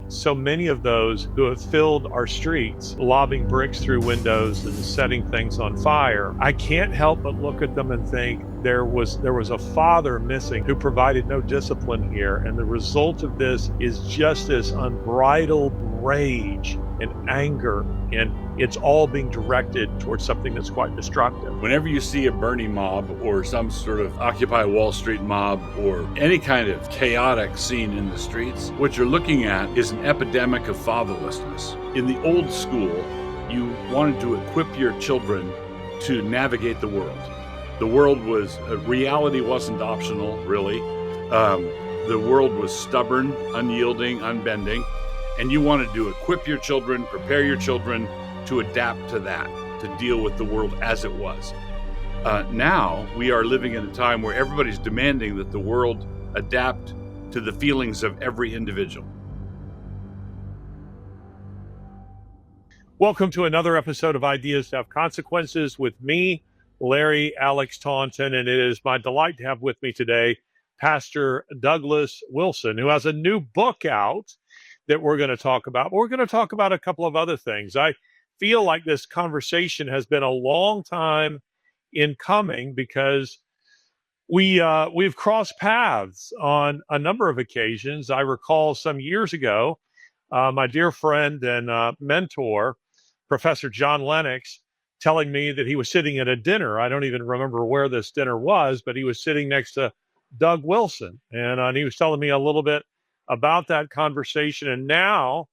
so many of those who have filled our streets, lobbing bricks through windows and setting things on fire, I can't help but look at them and think there was a father missing who provided no discipline here. And the result of this is just this unbridled rage and anger. And it's all being directed towards something that's quite destructive. Whenever you see a Bernie mob or some sort of Occupy Wall Street mob or any kind of chaotic scene in the streets, what you're looking at is an epidemic of fatherlessness. In the old school, you wanted to equip your children to navigate the world. The world was, reality wasn't optional, really. The world was stubborn, unyielding, unbending, and you wanted to equip your children, prepare your children to adapt to that, to deal with the world as it was. Now we are living in a time where everybody's demanding that the world adapt to the feelings of every individual. Welcome to another episode of Ideas Have Consequences with me, Larry Alex Taunton, and it is my delight to have with me today Pastor Douglas Wilson, who has a new book out that we're going to talk about. We're going to talk about a couple of other things. I feel like this conversation has been a long time in coming because we've crossed paths on a number of occasions. I recall some years ago, my dear friend and mentor, Professor John Lennox, telling me that he was sitting at a dinner. I don't even remember where this dinner was, but he was sitting next to Doug Wilson, and he was telling me a little bit about that conversation. And now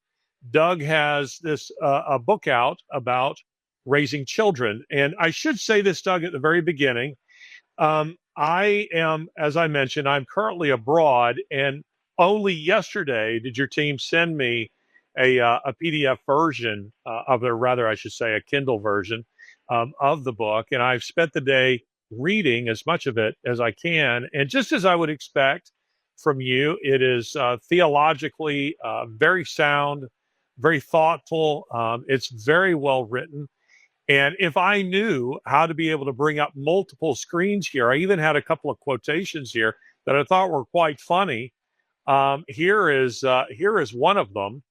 Doug has this a book out about raising children. And I should say this, Doug, at the very beginning. I am, as I mentioned, I'm currently abroad, and only yesterday did your team send me a PDF version of it, or rather, I should say, a Kindle version of the book. And I've spent the day reading as much of it as I can. And just as I would expect from you, it is theologically very sound, very thoughtful. It's very well written. And if I knew how to be able to bring up multiple screens here, I even had a couple of quotations here that I thought were quite funny. Here is one of them.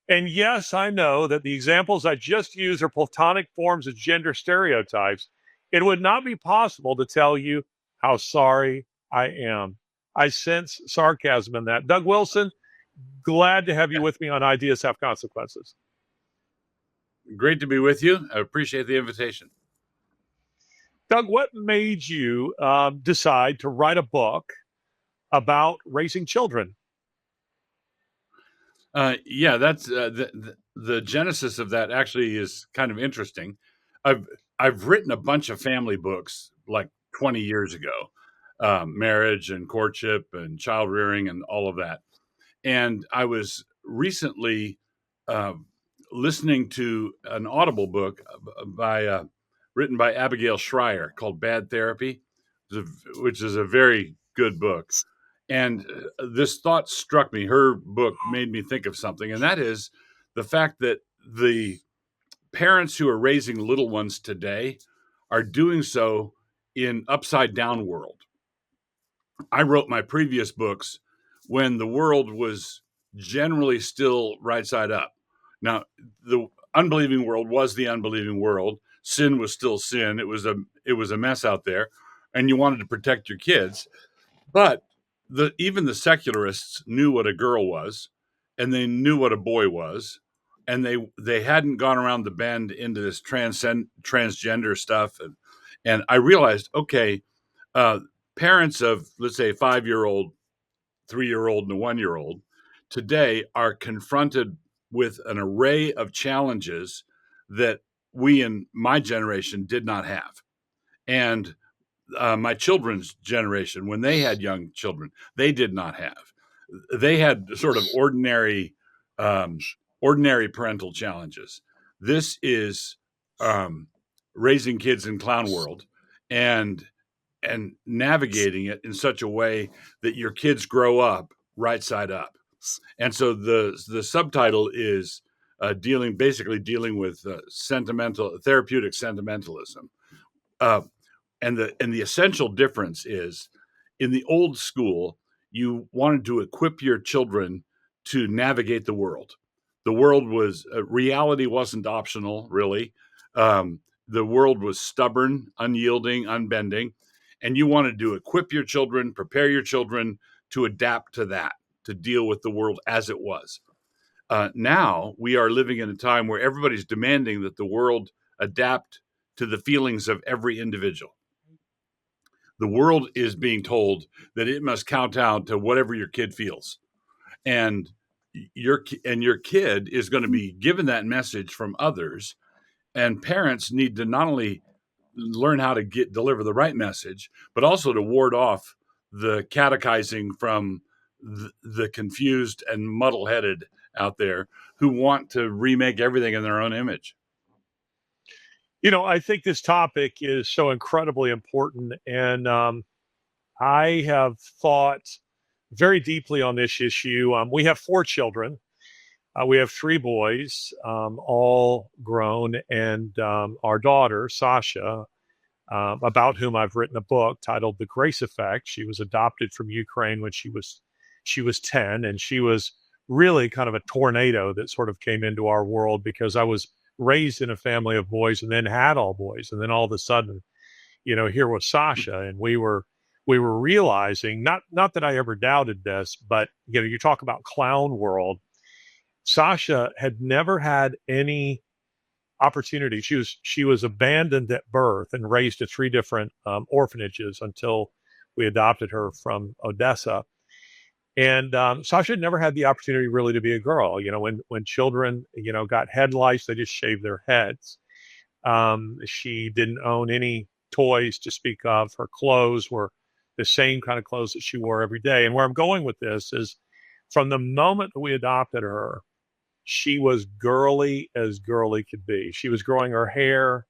And yes, I know that the examples I just used are platonic forms of gender stereotypes. It would not be possible to tell you how sorry I am. I sense sarcasm in that. Doug Wilson, glad to have you with me on Ideas Have Consequences. Great to be with you. I appreciate the invitation. Doug, what made you decide to write a book about raising children? That's the genesis of that actually is kind of interesting. I've written a bunch of family books like 20 years ago, marriage and courtship and child rearing and all of that. And I was recently listening to an Audible book written by Abigail Schreier called Bad Therapy, which is a very good book. And this thought struck me. Her book made me think of something, and that is the fact that the parents who are raising little ones today are doing so in upside down world. I wrote my previous books when the world was generally still right side up. Now, the unbelieving world was the unbelieving world. Sin was still sin. It was a mess out there, and you wanted to protect your kids. But even the secularists knew what a girl was, and they knew what a boy was, and they hadn't gone around the bend into this transgender stuff. And I realized, okay, parents of, let's say, a 5-year-old, 3-year-old, and a 1-year-old today are confronted with an array of challenges that we in my generation did not have. And my children's generation, when they had young children, they did not have. They had sort of ordinary parental challenges. This is raising kids in clown world and navigating it in such a way that your kids grow up right side up. And so the subtitle is dealing with therapeutic sentimentalism. And the essential difference is, in the old school, you wanted to equip your children to navigate the world. The world was reality wasn't optional, really. The world was stubborn, unyielding, unbending, and you wanted to equip your children, prepare your children to adapt to that, to deal with the world as it was. Now we are living in a time where everybody's demanding that the world adapt to the feelings of every individual. The world is being told that it must kowtow to whatever your kid feels, and your kid is going to be given that message from others. And parents need to not only learn how to deliver the right message, but also to ward off the catechizing from the confused and muddle-headed out there who want to remake everything in their own image. I think this topic is so incredibly important, and I have thought very deeply on this issue. We have 4 children. We have 3 boys, all grown, and our daughter, Sasha, about whom I've written a book titled "The Grace Effect." She was adopted from Ukraine when she was 10, and she was really kind of a tornado that sort of came into our world because I was raised in a family of boys and then had all boys, and then all of a sudden, here was Sasha, and we were realizing, not that I ever doubted this, but you talk about clown world. Sasha had never had any opportunity. She was abandoned at birth and raised at 3 different orphanages until we adopted her from Odessa. And Sasha had never had the opportunity really to be a girl. When children got head lice, they just shaved their heads. She didn't own any toys to speak of. Her clothes were the same kind of clothes that she wore every day. And where I'm going with this is, from the moment that we adopted her, she was girly as girly could be. She was growing her hair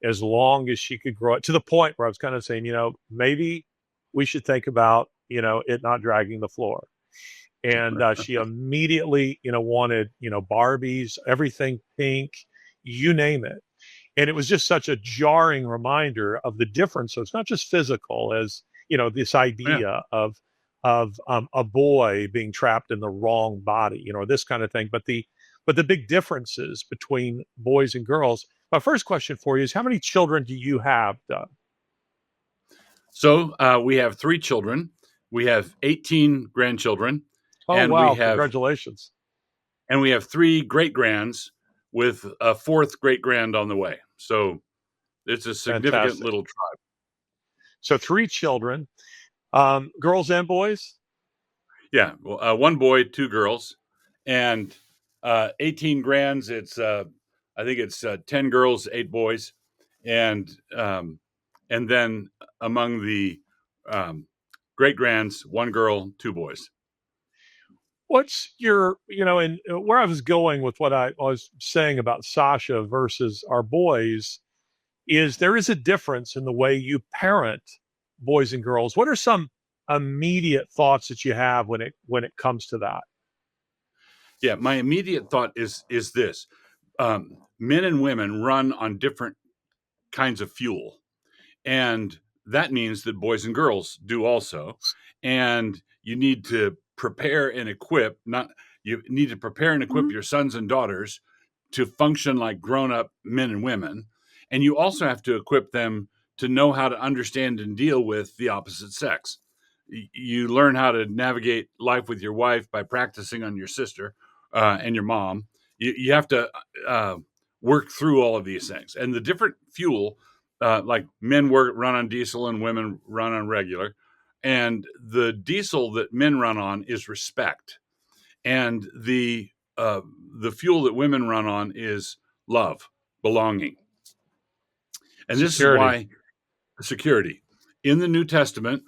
as long as she could grow it, to the point where I was kind of saying, maybe we should think about, it not dragging the floor. And she immediately, wanted, Barbies, everything pink, you name it. And it was just such a jarring reminder of the difference. So it's not just physical, as, this Yeah. idea of a boy being trapped in the wrong body, this kind of thing, but the big differences between boys and girls. My first question for you is, how many children do you have, Doug? So we have 3 children. We have 18 grandchildren, Oh, and we wow. have Congratulations. 3 great grands, with a 4th great grand on the way. So it's a significant Fantastic. little tribe. So 3 children, girls and boys? Yeah, well, 1 boy, 2 girls, and 18 grands. I think it's 10 girls, 8 boys, and then among the um, great grands, 1 girl, 2 boys. What's and where I was going with what I was saying about Sasha versus our boys is, there is a difference in the way you parent boys and girls. What are some immediate thoughts that you have when it comes to that? Yeah, my immediate thought is this: men and women run on different kinds of fuel, and that means that boys and girls do also. And you need to prepare and equip not you need to prepare and equip your sons and daughters to function like grown-up men and women, and you also have to equip them to know how to understand and deal with the opposite sex. You learn how to navigate life with your wife by practicing on your sister and your mom. You have to work through all of these things, and the different fuel, like men run on diesel and women run on regular. And the diesel that men run on is respect, and the fuel that women run on is love, belonging. And this is Security. why security. In the New Testament,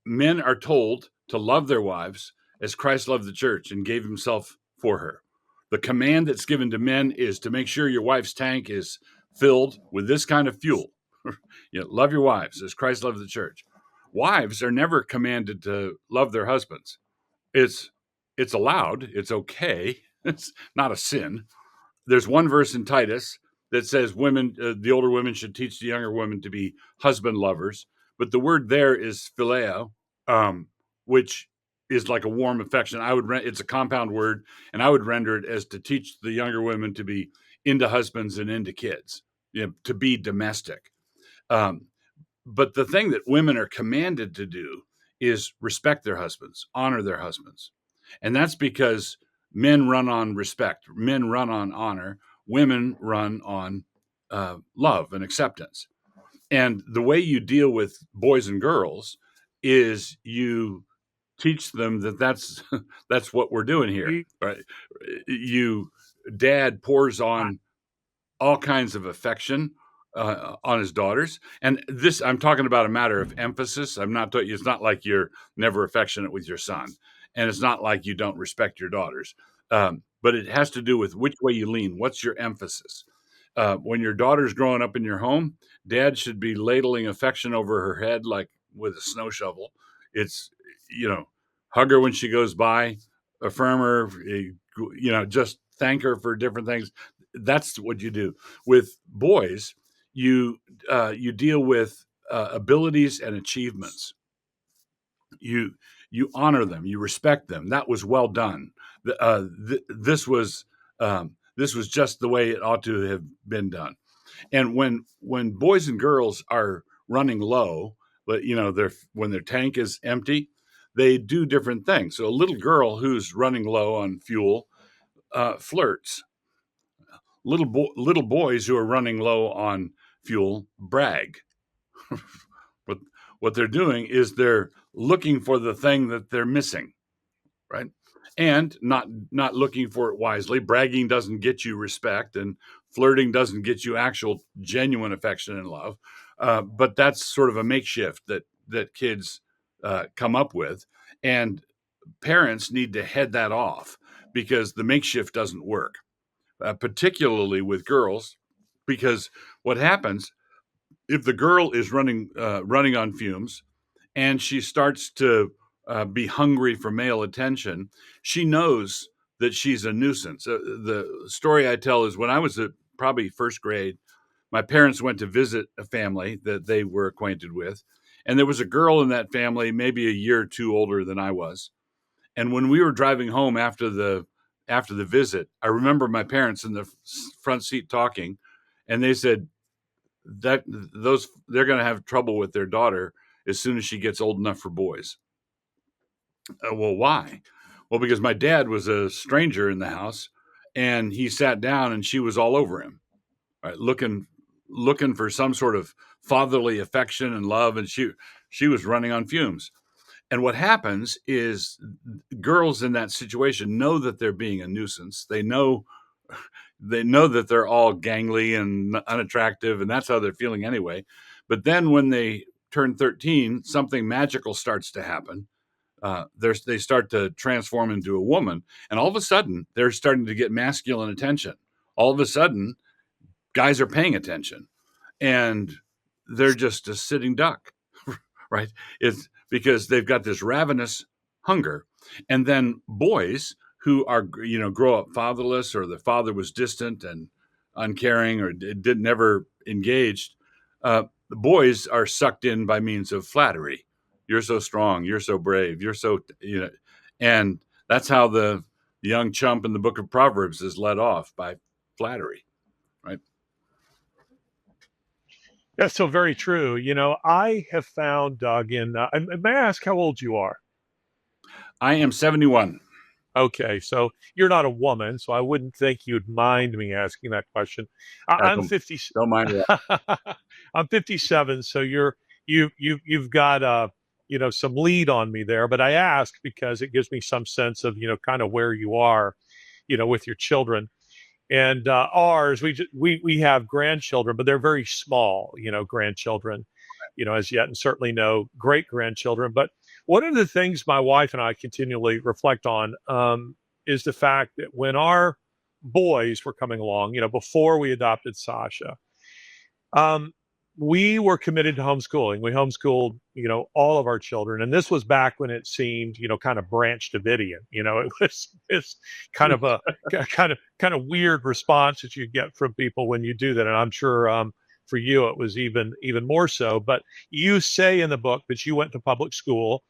men are told to love their wives as Christ loved the church and gave himself for her. The command that's given to men is to make sure your wife's tank is filled with this kind of fuel. Love your wives as Christ loved the church. Wives are never commanded to love their husbands. It's it's allowed. It's okay. It's not a sin. There's one verse in Titus that says the older women should teach the younger women to be husband lovers, but the word there is phileo, which is like a warm affection. It's a compound word, and I would render it as to teach the younger women to be into husbands and into kids, to be domestic. Um, but the thing that women are commanded to do is respect their husbands, honor their husbands. And that's because men run on respect, men run on honor, women run on love and acceptance. And the way you deal with boys and girls is you teach them that that's what we're doing here, right? You Dad pours on all kinds of affection on his daughters, and this I'm talking about a matter of emphasis. I'm not. It's not like you're never affectionate with your son, and it's not like you don't respect your daughters. But it has to do with which way you lean. What's your emphasis? When your daughter's growing up in your home, Dad should be ladling affection over her head like with a snow shovel. It's hug her when she goes by, affirm her, just thank her for different things. That's what you do. With boys, you deal with abilities and achievements. You honor them, you respect them. That was well done. This was just the way it ought to have been done. And when boys and girls are running low, but when their tank is empty, they do different things. So a little girl who's running low on fuel flirts. Little boys who are running low on fuel brag. But what they're doing is they're looking for the thing that they're missing, right? And not looking for it wisely. Bragging doesn't get you respect, and flirting doesn't get you actual genuine affection and love. But that's sort of a makeshift that kids come up with, and parents need to head that off because the makeshift doesn't work, particularly with girls, because what happens if the girl is running on fumes and she starts to be hungry for male attention, she knows that she's a nuisance. The story I tell is when I was at probably first grade, my parents went to visit a family that they were acquainted with, and there was a girl in that family, maybe a year or two older than I was. And when we were driving home after the visit, I remember my parents in the front seat talking, and they said that they're going to have trouble with their daughter as soon as she gets old enough for boys. Well, why? Well, because my dad was a stranger in the house, and he sat down, and she was all over him, right, looking for some sort of fatherly affection and love, and she was running on fumes. And what happens is girls in that situation know that they're being a nuisance. They know that they're all gangly and unattractive, and that's how they're feeling anyway. But then when they turn 13, something magical starts to happen. They start to transform into a woman, and all of a sudden, they're starting to get masculine attention. All of a sudden, guys are paying attention, and they're just a sitting duck, right? It's because they've got this ravenous hunger. And then boys who are, grow up fatherless, or the father was distant and uncaring, or never engaged, the boys are sucked in by means of flattery. You're so strong. You're so brave. You're so, and that's how the young chump in the book of Proverbs is led off, by flattery, right? That's so very true. I have found, Doug, may I ask how old you are? I am 71. Okay, so you're not a woman, so I wouldn't think you'd mind me asking that question. I I'm 50. don't mind that. I'm 57, so you've got some lead on me there. But I ask because it gives me some sense of kind of where you are, with your children. And ours, we have grandchildren, but they're very small, grandchildren, as yet, and certainly no great grandchildren. But one of the things my wife and I continually reflect on is the fact that when our boys were coming along, before we adopted Sasha, um, we were committed to homeschooling. We homeschooled, all of our children, and this was back when it seemed, kind of Branch Davidian. It was it's kind of a kind of weird response that you get from people when you do that, and I'm sure for you it was even more so. But you say in the book that you went to public school,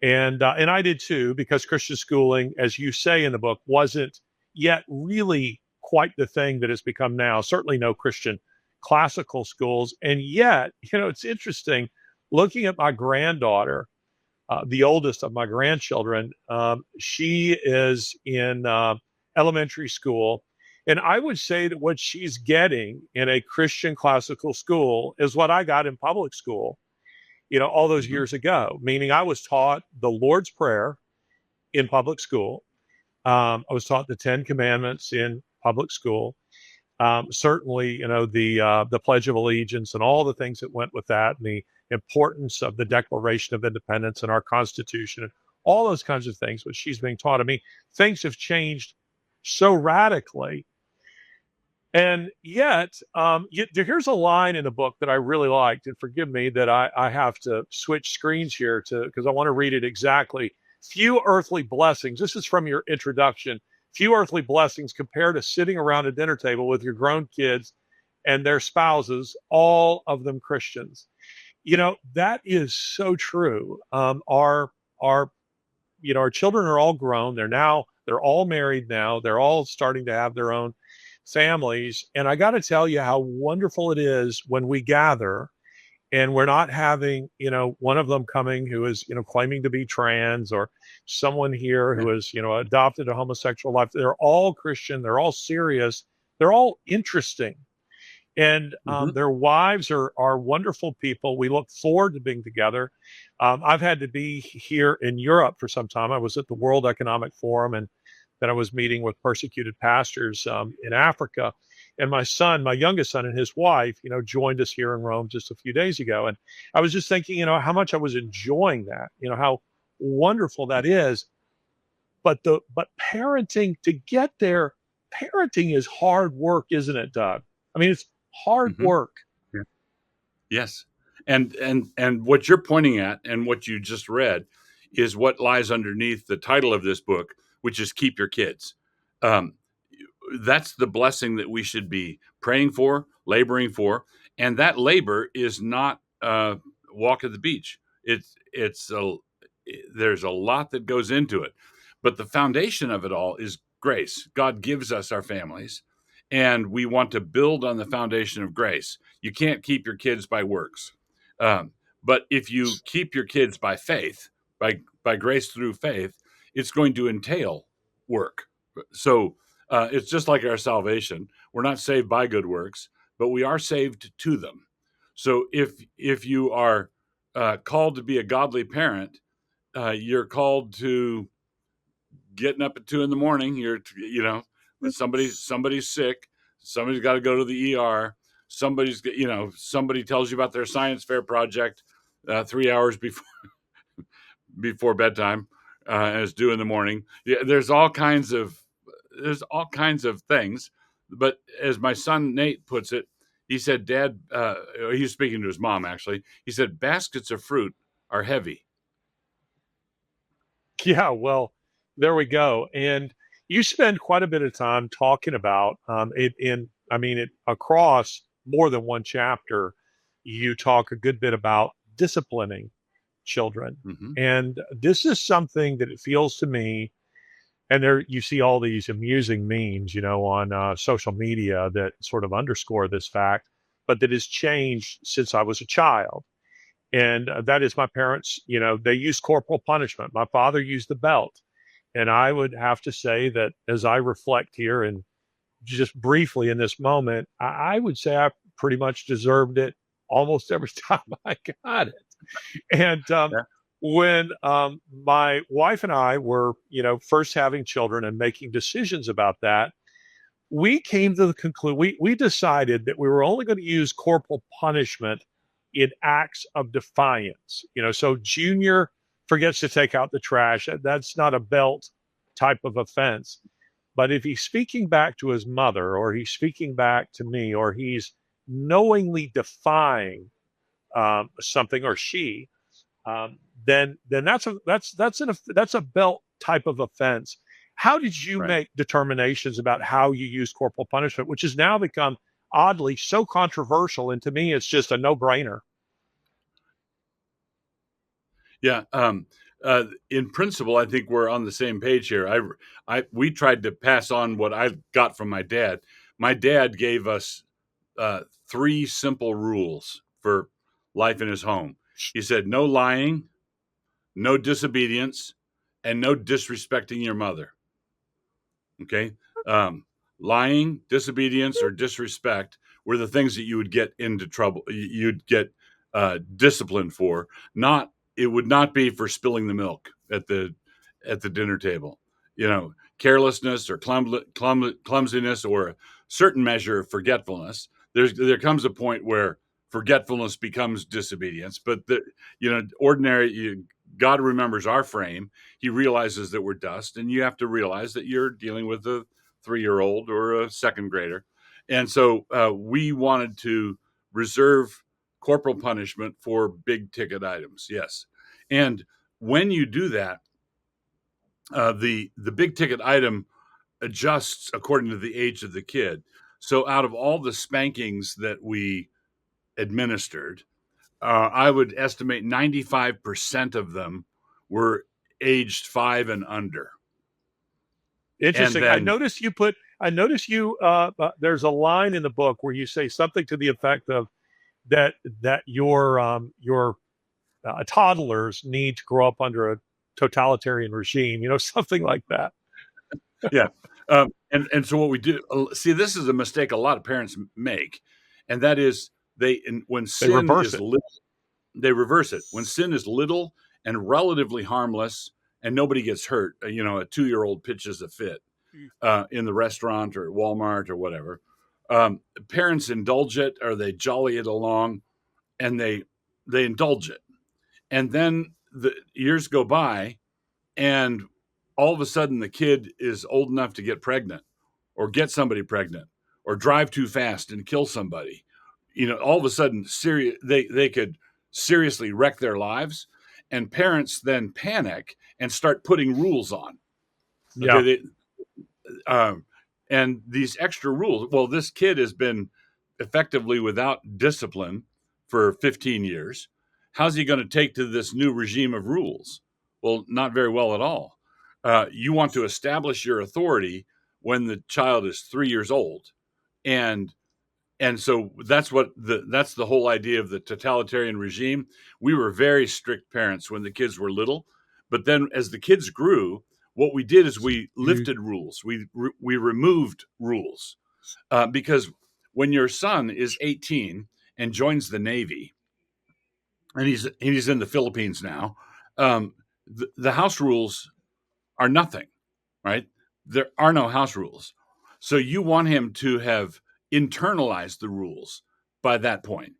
And I did too, because Christian schooling, as you say in the book, wasn't yet really quite the thing that it's become now. Certainly no Christian classical schools. And yet, it's interesting looking at my granddaughter, the oldest of my grandchildren. She is in elementary school. And I would say that what she's getting in a Christian classical school is what I got in public school, all those Mm-hmm. years ago, meaning I was taught the Lord's Prayer in public school. I was taught the Ten Commandments in public school. Certainly, the Pledge of Allegiance and all the things that went with that, and the importance of the Declaration of Independence and our Constitution, and all those kinds of things, which she's being taught. I mean, things have changed so radically. And yet, here's a line in the book that I really liked, and forgive me that I have to switch screens here because I want to read it exactly. Few earthly blessings. This is from your introduction. Few earthly blessings compare to sitting around a dinner table with your grown kids and their spouses, all of them Christians. That is so true. Our children are all grown. They're all married now. They're all starting to have their own families. And I got to tell you how wonderful it is when we gather and we're not having, one of them coming who is, claiming to be trans, or someone here who has, adopted a homosexual life. They're all Christian. They're all serious. They're all interesting. And Mm-hmm. their wives are wonderful people. We look forward to being together. I've had to be here in Europe for some time. I was at the World Economic Forum, and then I was meeting with persecuted pastors in Africa. And my youngest son, and his wife, joined us here in Rome just a few days ago. And I was just thinking, how much I was enjoying that, how wonderful that is. But parenting, to get there, parenting is hard work, isn't it, Doug? I mean, it's hard Mm-hmm. work. Yeah. Yes. And what you're pointing at and what you just read is what lies underneath the title of this book, which is Keep Your Kids. Um, that's the blessing that we should be praying for, laboring for. And that labor is not walk at the beach. There's a lot that goes into it. But the foundation of it all is grace. God gives us our families, and we want to build on the foundation of grace. You can't keep your kids by works. But if you keep your kids by faith, by grace through faith, it's going to entail work. So it's just like our salvation. We're not saved by good works, but we are saved to them. So if you are called to be a godly parent, you're called to getting up at 2 a.m. Somebody's sick. Somebody's got to go to the ER. Somebody tells you about their science fair project 3 hours before bedtime, and it's due in the morning. Yeah, there's all kinds of things. But as my son Nate puts it, he said, "Dad," he was speaking to his mom actually. He said, "Baskets of fruit are heavy." Yeah, well, there we go. And you spend quite a bit of time talking about across more than one chapter. You talk a good bit about disciplining children. Mm-hmm. And this is something that it feels to me, and there you see all these amusing memes, on social media that sort of underscore this fact, but that has changed since I was a child. And that is my parents, they used corporal punishment. My father used the belt. And I would have to say that as I reflect here and just briefly in this moment, I would say I pretty much deserved it almost every time I got it. And Yeah. when my wife and I were, first having children and making decisions about that, we came to the conclusion, we decided that we were only going to use corporal punishment in acts of defiance. So Junior forgets to take out the trash. That's not a belt type of offense. But if he's speaking back to his mother, or he's speaking back to me, or he's knowingly defying something, or she, then that's a belt type of offense. How did you Right. make determinations about how you use corporal punishment, which has now become oddly so controversial, and to me, it's just a no-brainer? Yeah. in principle, I think we're on the same page here. We tried to pass on what I got from my dad. My dad gave us three simple rules for life in his home. He said, no lying, no disobedience, and no disrespecting your mother. Okay. Um, Lying, disobedience, or disrespect were the things that you would get into trouble. You'd get disciplined for. Not It would not be for spilling the milk at the dinner table. You know, carelessness or clumsiness or a certain measure of forgetfulness. There comes a point where forgetfulness becomes disobedience. But God remembers our frame. He realizes that we're dust, and you have to realize that you're dealing with a 3-year-old or a second grader. And so we wanted to reserve corporal punishment for big ticket items. Yes. And when you do that, the big ticket item adjusts according to the age of the kid. So out of all the spankings that we administered, I would estimate 95% of them were aged 5 and under. And Interesting. then, I notice you. There's a line in the book where you say something to the effect of that your toddlers need to grow up under a totalitarian regime. Something like that. yeah. And so what we do, see, this is a mistake a lot of parents make, and that is when They sin reverse is it. little, they reverse it. When sin is little and relatively harmless, and nobody gets hurt, a 2-year-old pitches a fit in the restaurant or at Walmart or whatever. Parents indulge it, or they jolly it along, and they indulge it, and then the years go by, and all of a sudden the kid is old enough to get pregnant or get somebody pregnant or drive too fast and kill somebody. All of a sudden they could seriously wreck their lives, and parents then panic and start putting rules on. Yeah. Okay. Um, and these extra rules, well, this kid has been effectively without discipline for 15 years. How's he going to take to this new regime of rules? Well, not very well at all. You want to establish your authority when the child is 3 years old, and so that's the whole idea of the totalitarian regime. We were very strict parents when the kids were little, but then as the kids grew, what we did is we lifted rules. We removed rules, because when your son is 18 and joins the Navy, and he's in the Philippines now, the house rules are nothing, right? There are no house rules. So you want him to have internalized the rules by that point.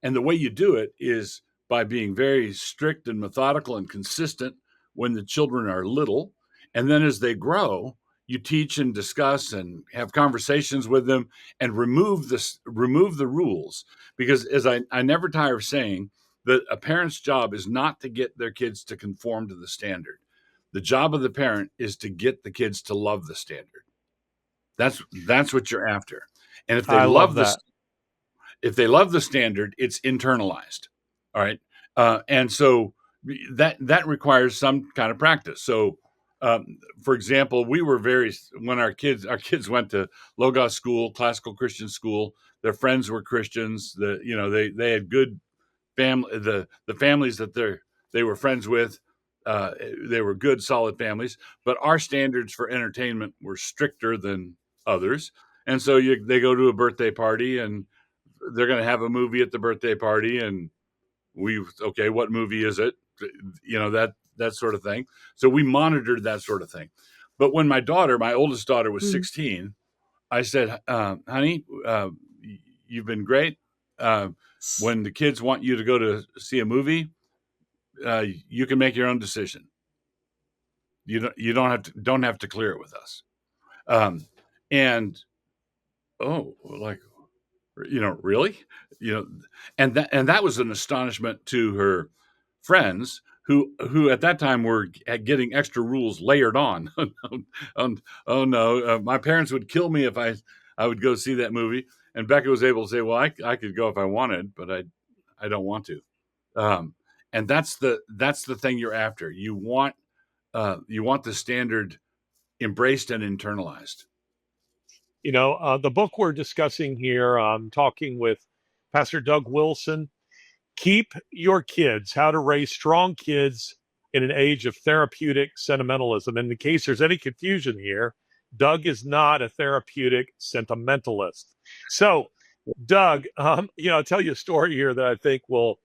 And the way you do it is by being very strict and methodical and consistent when the children are little. And then as they grow, you teach and discuss and have conversations with them and remove the rules. Because as I never tire of saying, that a parent's job is not to get their kids to conform to the standard. The job of the parent is to get the kids to love the standard. That's what you're after. And I love that. if they love the standard, it's internalized. All right. And so that requires some kind of practice. So, for example, we were when our kids went to Logos school, classical Christian school. Their friends were Christians. They had good family. The families that they were friends with, they were good, solid families. But our standards for entertainment were stricter than others. And so they go to a birthday party, and they're going to have a movie at the birthday party, and okay, what movie is it? That sort of thing. So we monitored that sort of thing. But when my oldest daughter was 16, I said, honey, you've been great. When the kids want you to go to see a movie, you can make your own decision. You don't have to clear it with us. And oh, like, really, you know, and that was an astonishment to her friends who at that time were getting extra rules layered on. Oh no, my parents would kill me if I would go see that movie. And Becca was able to say, well, I could go if I wanted, but I don't want to. Um, and that's the thing you're after. You want the standard embraced and internalized. The book we're discussing here, I'm talking with Pastor Doug Wilson. Keep Your Kids: How to Raise Strong Kids in an Age of Therapeutic Sentimentalism. In case there's any confusion here, Doug is not a therapeutic sentimentalist. So, Doug, I'll tell you a story here that I think will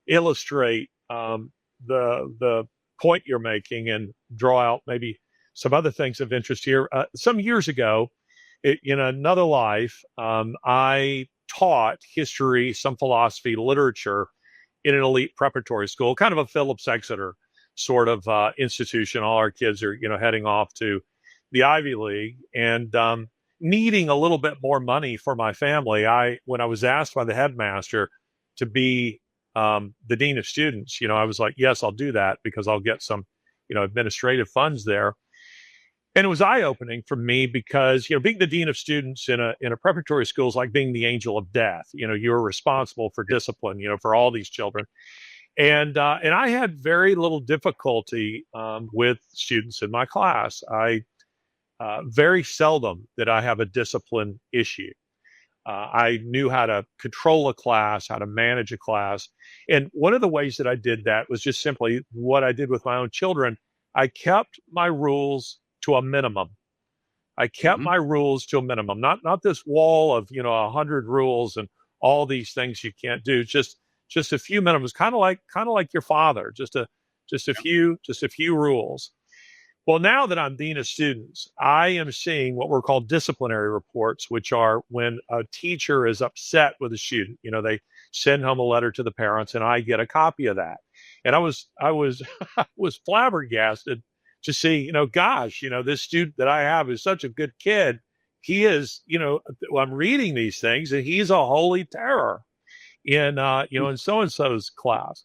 illustrate the point you're making and draw out maybe some other things of interest here. Some years ago, in another life, I taught history, some philosophy, literature in an elite preparatory school, kind of a Phillips Exeter sort of institution. All our kids are, heading off to the Ivy League, and needing a little bit more money for my family. When I was asked by the headmaster to be the dean of students, I was like, yes, I'll do that because I'll get some, administrative funds there. And it was eye-opening for me because, being the dean of students in a preparatory school is like being the angel of death. You're responsible for discipline, for all these children. And I had very little difficulty with students in my class. I very seldom did I have a discipline issue. I knew how to control a class, how to manage a class. And one of the ways that I did that was just simply what I did with my own children. I kept my rules to a minimum. I kept Mm-hmm. my rules to a minimum, not this wall of 100 rules and all these things you can't do. Just a few minimums, kind of like your father. Just a few rules. Well, now that I'm dean of students, I am seeing what we're called disciplinary reports, which are when a teacher is upset with a student. They send home a letter to the parents, and I get a copy of that. And I was I was flabbergasted to see, gosh, this student that I have is such a good kid. He is, I'm reading these things, and he's a holy terror in so and so's class.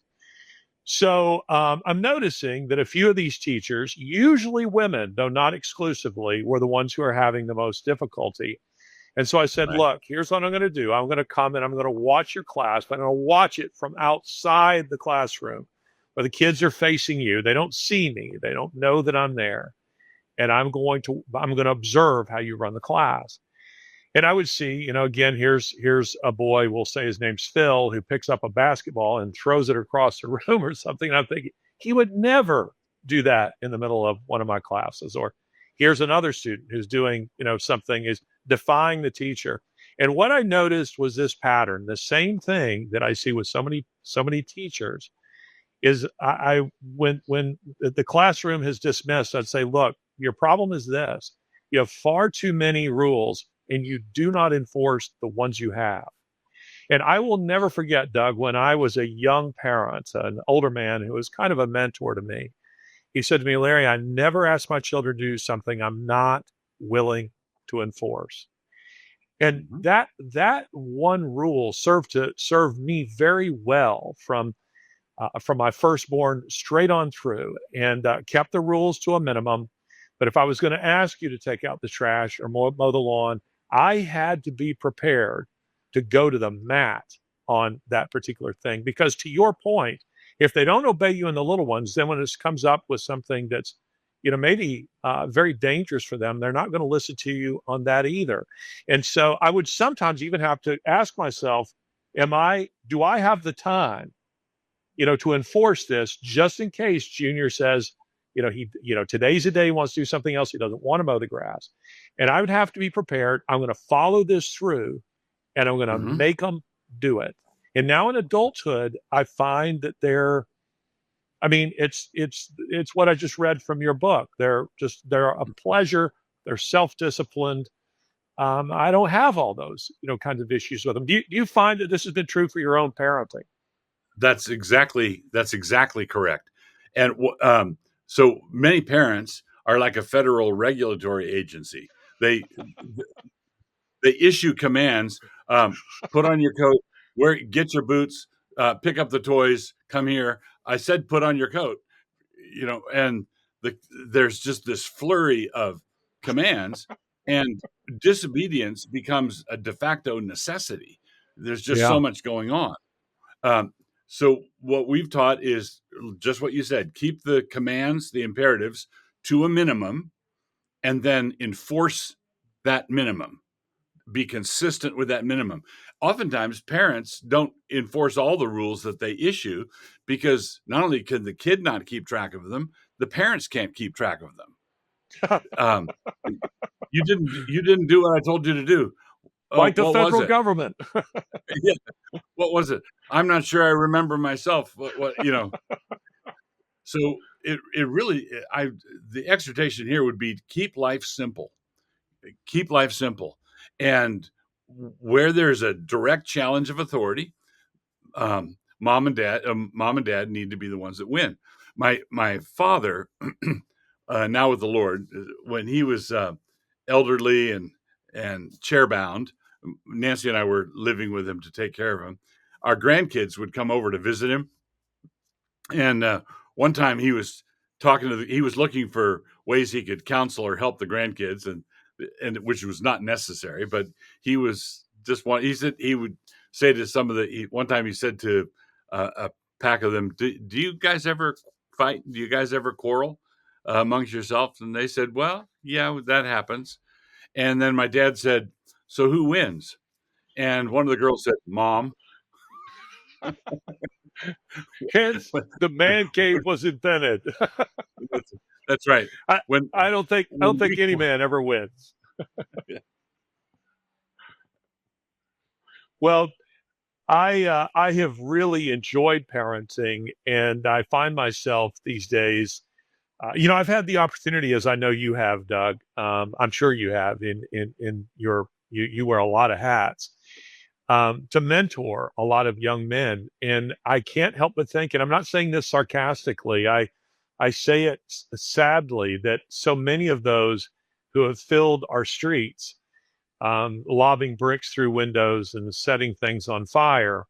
So I'm noticing that a few of these teachers, usually women, though not exclusively, were the ones who are having the most difficulty. And so I said, Right. look, here's what I'm going to do. I'm going to come and I'm going to watch your class, but I'm going to watch it from outside the classroom where the kids are facing you. They don't see me. They don't know that I'm there. And I'm going to observe how you run the class. And I would see, again, here's a boy, we'll say his name's Phil, who picks up a basketball and throws it across the room or something. And I'm thinking, he would never do that in the middle of one of my classes. Or here's another student who's doing, something, is defying the teacher. And what I noticed was this pattern, the same thing that I see with so many teachers, is when the classroom has dismissed, I'd say, look, your problem is this: you have far too many rules, and you do not enforce the ones you have. And I will never forget, Doug, when I was a young parent, an older man who was kind of a mentor to me. He said to me, Larry, I never ask my children to do something I'm not willing to enforce. And Mm-hmm. that one rule served me very well from my firstborn straight on through, and kept the rules to a minimum. But if I was going to ask you to take out the trash or mow the lawn, I had to be prepared to go to the mat on that particular thing. Because to your point, if they don't obey you in the little ones, then when it comes up with something that's, maybe very dangerous for them, they're not going to listen to you on that either. And so I would sometimes even have to ask myself, do I have the time, to enforce this, just in case Junior says, today's the day he wants to do something else. He doesn't want to mow the grass. And I would have to be prepared. I'm going to follow this through, and I'm going to Mm-hmm. make them do it. And now in adulthood, I find that it's what I just read from your book. They're a pleasure. They're self-disciplined. I don't have all those, kinds of issues with them. Do you find that this has been true for your own parenting? That's exactly correct. And so many parents are like a federal regulatory agency. They issue commands. Put on your coat. Get your boots. Pick up the toys. Come here. I said, put on your coat. And there's just this flurry of commands, and disobedience becomes a de facto necessity. There's just so Yeah. much going on. Um, So what we've taught is just what you said: keep the commands, the imperatives, to a minimum, and then enforce that minimum. Be consistent with that minimum. Oftentimes, parents don't enforce all the rules that they issue because not only can the kid not keep track of them, the parents can't keep track of them. Um, you didn't do what I told you to do. Oh, Like the what was federal it? government. Yeah, what was it? I'm not sure I remember myself. What you know? So it really I the exhortation here would be keep life simple. Keep life simple, and where there's a direct challenge of authority, mom and dad need to be the ones that win. My father, now with the Lord, when he was elderly and chairbound, Nancy and I were living with him to take care of him. Our grandkids would come over to visit him, and one time he was looking for ways he could counsel or help the grandkids, and which was not necessary, but he was just one. He said he would say to some of one time he said to a pack of them, do you guys ever fight? Do you guys ever quarrel amongst yourselves? And they said, well, yeah, that happens. And then my dad said, so who wins? And one of the girls said, Mom. Hence, the man cave was invented. That's right. I, When I don't when think we any man ever wins. Well, I have really enjoyed parenting, and I find myself these days. I've had the opportunity, as I know you have, Doug. I'm sure you have in your you wear a lot of hats, to mentor a lot of young men, and I can't help but think, and I'm not saying this sarcastically. I say it sadly that so many of those who have filled our streets, lobbing bricks through windows and setting things on fire,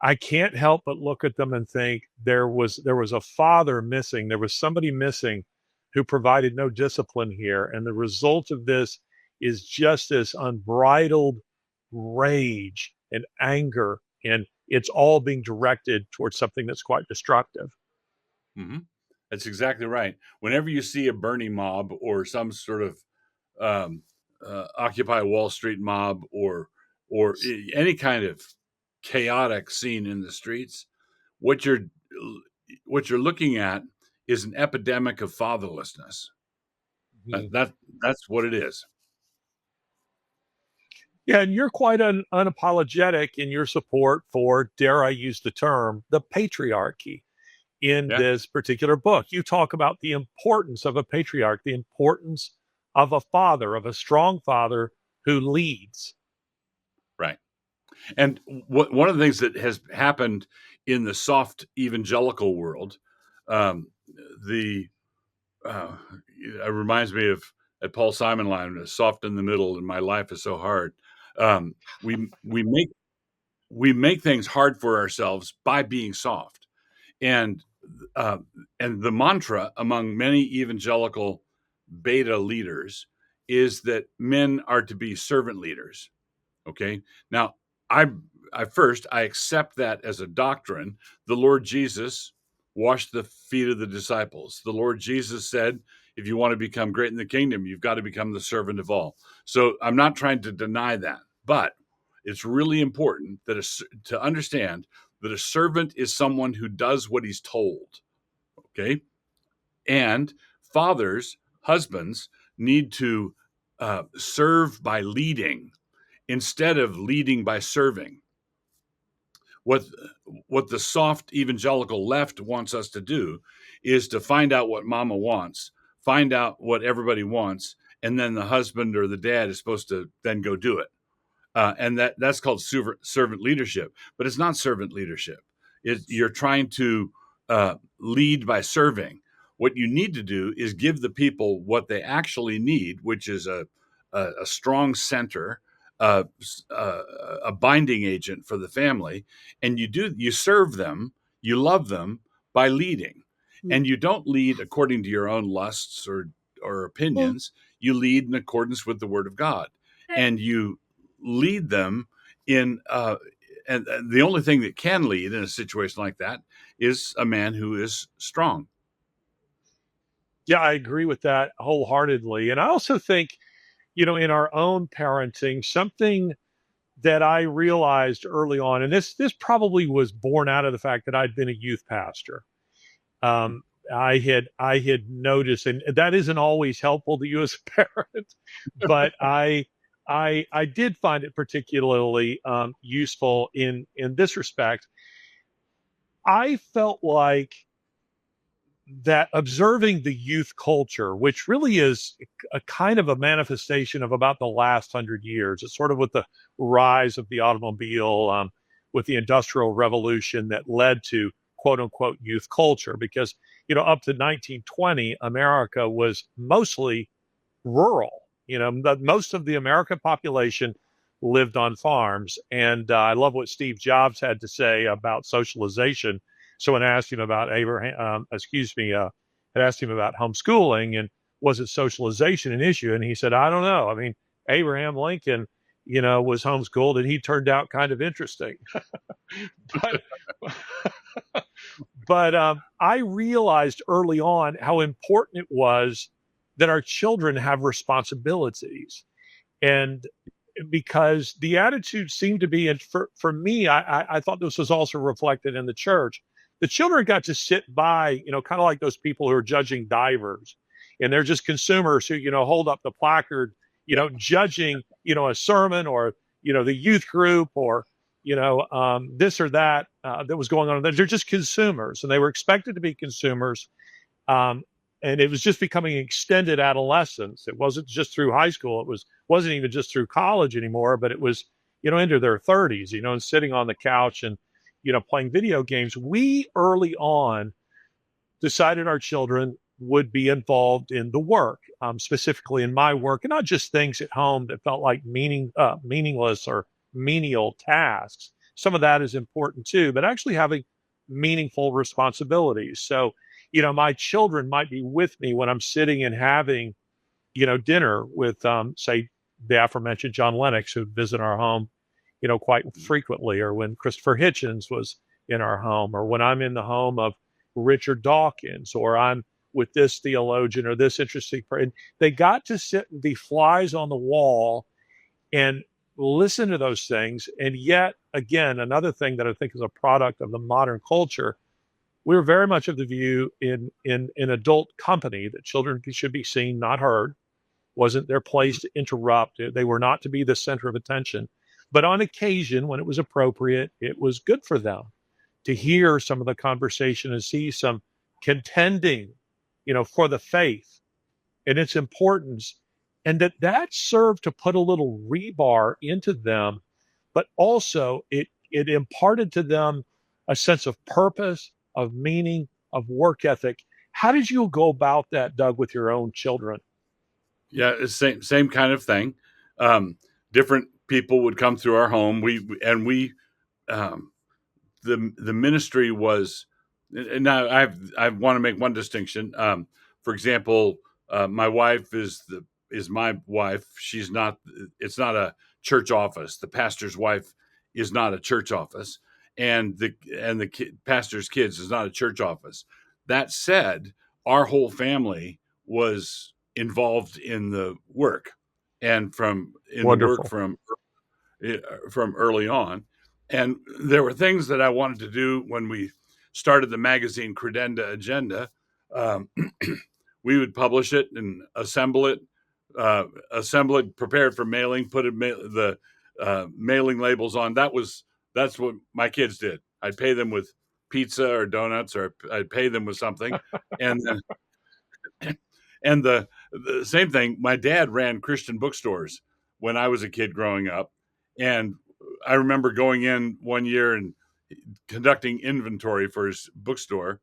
I can't help but look at them and think there was a father missing. There was somebody missing who provided no discipline here. And the result of this is just this unbridled rage and anger. And it's all being directed towards something that's quite destructive. hmm That's exactly right. Whenever you see a Bernie mob or some sort of Occupy Wall Street mob or any kind of chaotic scene in the streets, what you're what you're looking at is an epidemic of fatherlessness. Mhm. That's what it is. Yeah, and you're quite unapologetic in your support for, dare I use the term, the patriarchy in Yeah, this particular book. You talk about the importance of a patriarch, the importance of a father, of a strong father who leads. right. And one of the things that has happened in the soft evangelical world, um, the uh, it reminds me of that Paul Simon line, "Soft in the middle, and my life is so hard." Um, we make things hard for ourselves by being soft, and uh, and the mantra among many evangelical beta leaders is that men are to be servant leaders. Okay. Now, I I accept that as a doctrine. The Lord Jesus washed the feet of the disciples. The Lord Jesus said, if you want to become great in the kingdom, you've got to become the servant of all. So I'm not trying to deny that, but it's really important to understand that a servant is someone who does what he's told. Okay. And fathers, husbands need to serve by leading instead of leading by serving. What what the soft evangelical left wants us to do is to find out what mama wants, find out what everybody wants, and then the husband or the dad is supposed to then go do it. And that's called servant leadership, but it's not servant leadership. You're trying to lead by serving. What you need to do is give the people what they actually need, which is a strong center, uh, uh, a binding agent for the family, and you serve them, you love them by leading, and you don't lead according to your own lusts or opinions. You lead in accordance with the Word of God, and you lead them in and the only thing that can lead in a situation like that is a man who is strong. Yeah, I agree with that wholeheartedly. And I also think, in our own parenting, something that I realized early on, and this probably was born out of the fact that I'd been a youth pastor. Um, I had noticed, and that isn't always helpful to you as a parent, but I did find it particularly useful in this respect. I felt like that observing the youth culture, which really is a kind of a manifestation of about the last 100 years, it's sort of with the rise of the automobile, with the Industrial Revolution that led to quote unquote youth culture. Because, up to 1920, America was mostly rural. Most of the American population lived on farms. And I love what Steve Jobs had to say about socialization. Someone asked him about had asked him about homeschooling and was it socialization an issue? And he said, I don't know. I mean, Abraham Lincoln, was homeschooled and he turned out kind of interesting. but but I realized early on how important it was that our children have responsibilities. And because the attitude seemed to be, and for me, I thought this was also reflected in the church. The children got to sit by, kind of like those people who are judging divers, and they're just consumers who, hold up the placard, judging, a sermon or, the youth group or, this or that that was going on. They're just consumers, and they were expected to be consumers. Um, and it was just becoming extended adolescence. It wasn't just through high school. Wasn't even just through college anymore, but it was, into their 30s, and sitting on the couch and, playing video games. We early on decided our children would be involved in the work, specifically in my work, and not just things at home that felt like meaningless or menial tasks. Some of that is important too, but actually having meaningful responsibilities. So, my children might be with me when I'm sitting and having, dinner with, say, the aforementioned John Lennox, who visit our home, quite frequently, or when Christopher Hitchens was in our home, or when I'm in the home of Richard Dawkins, or I'm with this theologian or this interesting person. They got to sit and be flies on the wall and listen to those things. And yet, again, another thing that I think is a product of the modern culture, we're very much of the view in adult company that children should be seen, not heard. Wasn't their place to interrupt. They were not to be the center of attention. But on occasion, when it was appropriate, it was good for them to hear some of the conversation and see some contending, for the faith and its importance. And that served to put a little rebar into them, but also it imparted to them a sense of purpose, of meaning, of work ethic. How did you go about that, Doug, with your own children? Yeah, it's same kind of thing. Different people would come through our home. We um, the ministry was. And now I want to make one distinction. For example, my wife is my wife. She's not. It's not a church office. The pastor's wife is not a church office, and the pastor's kids is not a church office. That said, our whole family was involved in the work, and Wonderful. from early on. And there were things that I wanted to do when we started the magazine Credenda Agenda. Um, we would publish it and assemble it, prepare it for mailing, put the mailing labels on. That's what my kids did. I'd pay them with pizza or donuts, or I'd pay them with something, and and the same thing. My dad ran Christian bookstores when I was a kid growing up, and I remember going in one year and conducting inventory for his bookstore,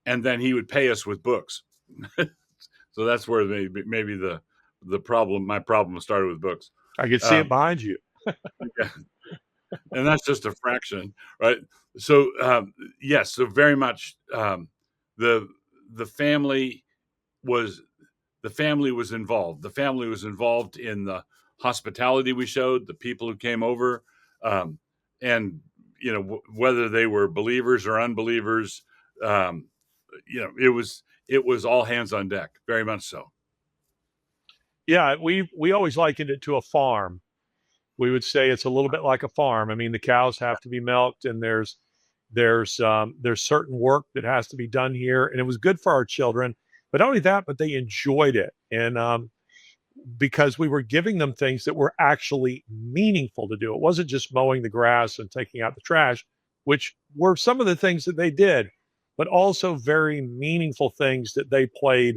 and then he would pay us with books. So that's where maybe my problem started with books. I could see it Um, behind you. yeah, and that's just a fraction, right? So yes, so very much the the family was the family was involved. The family was involved in the hospitality we showed, the people who came over, um, and whether they were believers or unbelievers, um, it was all hands on deck, very much so. Yeah, we always likened it to a farm. We would say it's a little bit like a farm. I mean, the cows have to be milked, and there's certain work that has to be done here, and it was good for our children. But not only that, but they enjoyed it, and because we were giving them things that were actually meaningful to do. It wasn't just mowing the grass and taking out the trash, which were some of the things that they did, but also very meaningful things that they played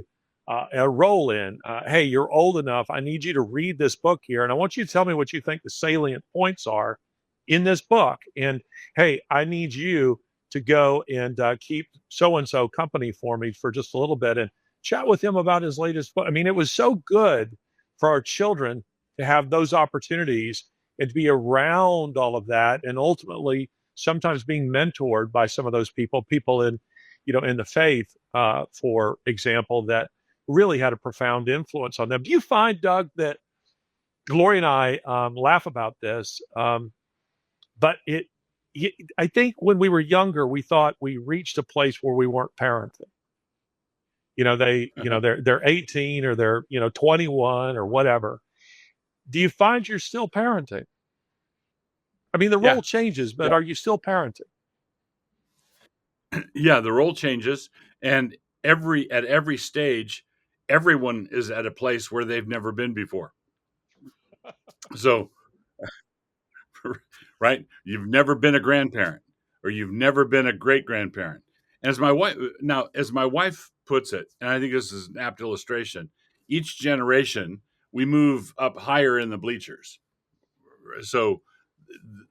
a role in. Hey, you're old enough. I need you to read this book here, and I want you to tell me what you think the salient points are in this book. And hey, I need you to go and keep so and so company for me for just a little bit and chat with him about his latest book. I mean, it was so good for our children to have those opportunities and to be around all of that, and ultimately sometimes being mentored by some of those people in in the faith, for example, that really had a profound influence on them. Do you find, Doug, that Gloria and I laugh about this, but I think when we were younger we thought we reached a place where we weren't parenting. They're 18 or they're 21 or whatever. Do you find you're still parenting? I mean, the Yeah, role changes, but yeah, are you still parenting? yeah. The role changes, and at every stage, everyone is at a place where they've never been before. So, right, you've never been a grandparent, or you've never been a great grandparent. As my wife puts it, and I think this is an apt illustration, each generation we move up higher in the bleachers. So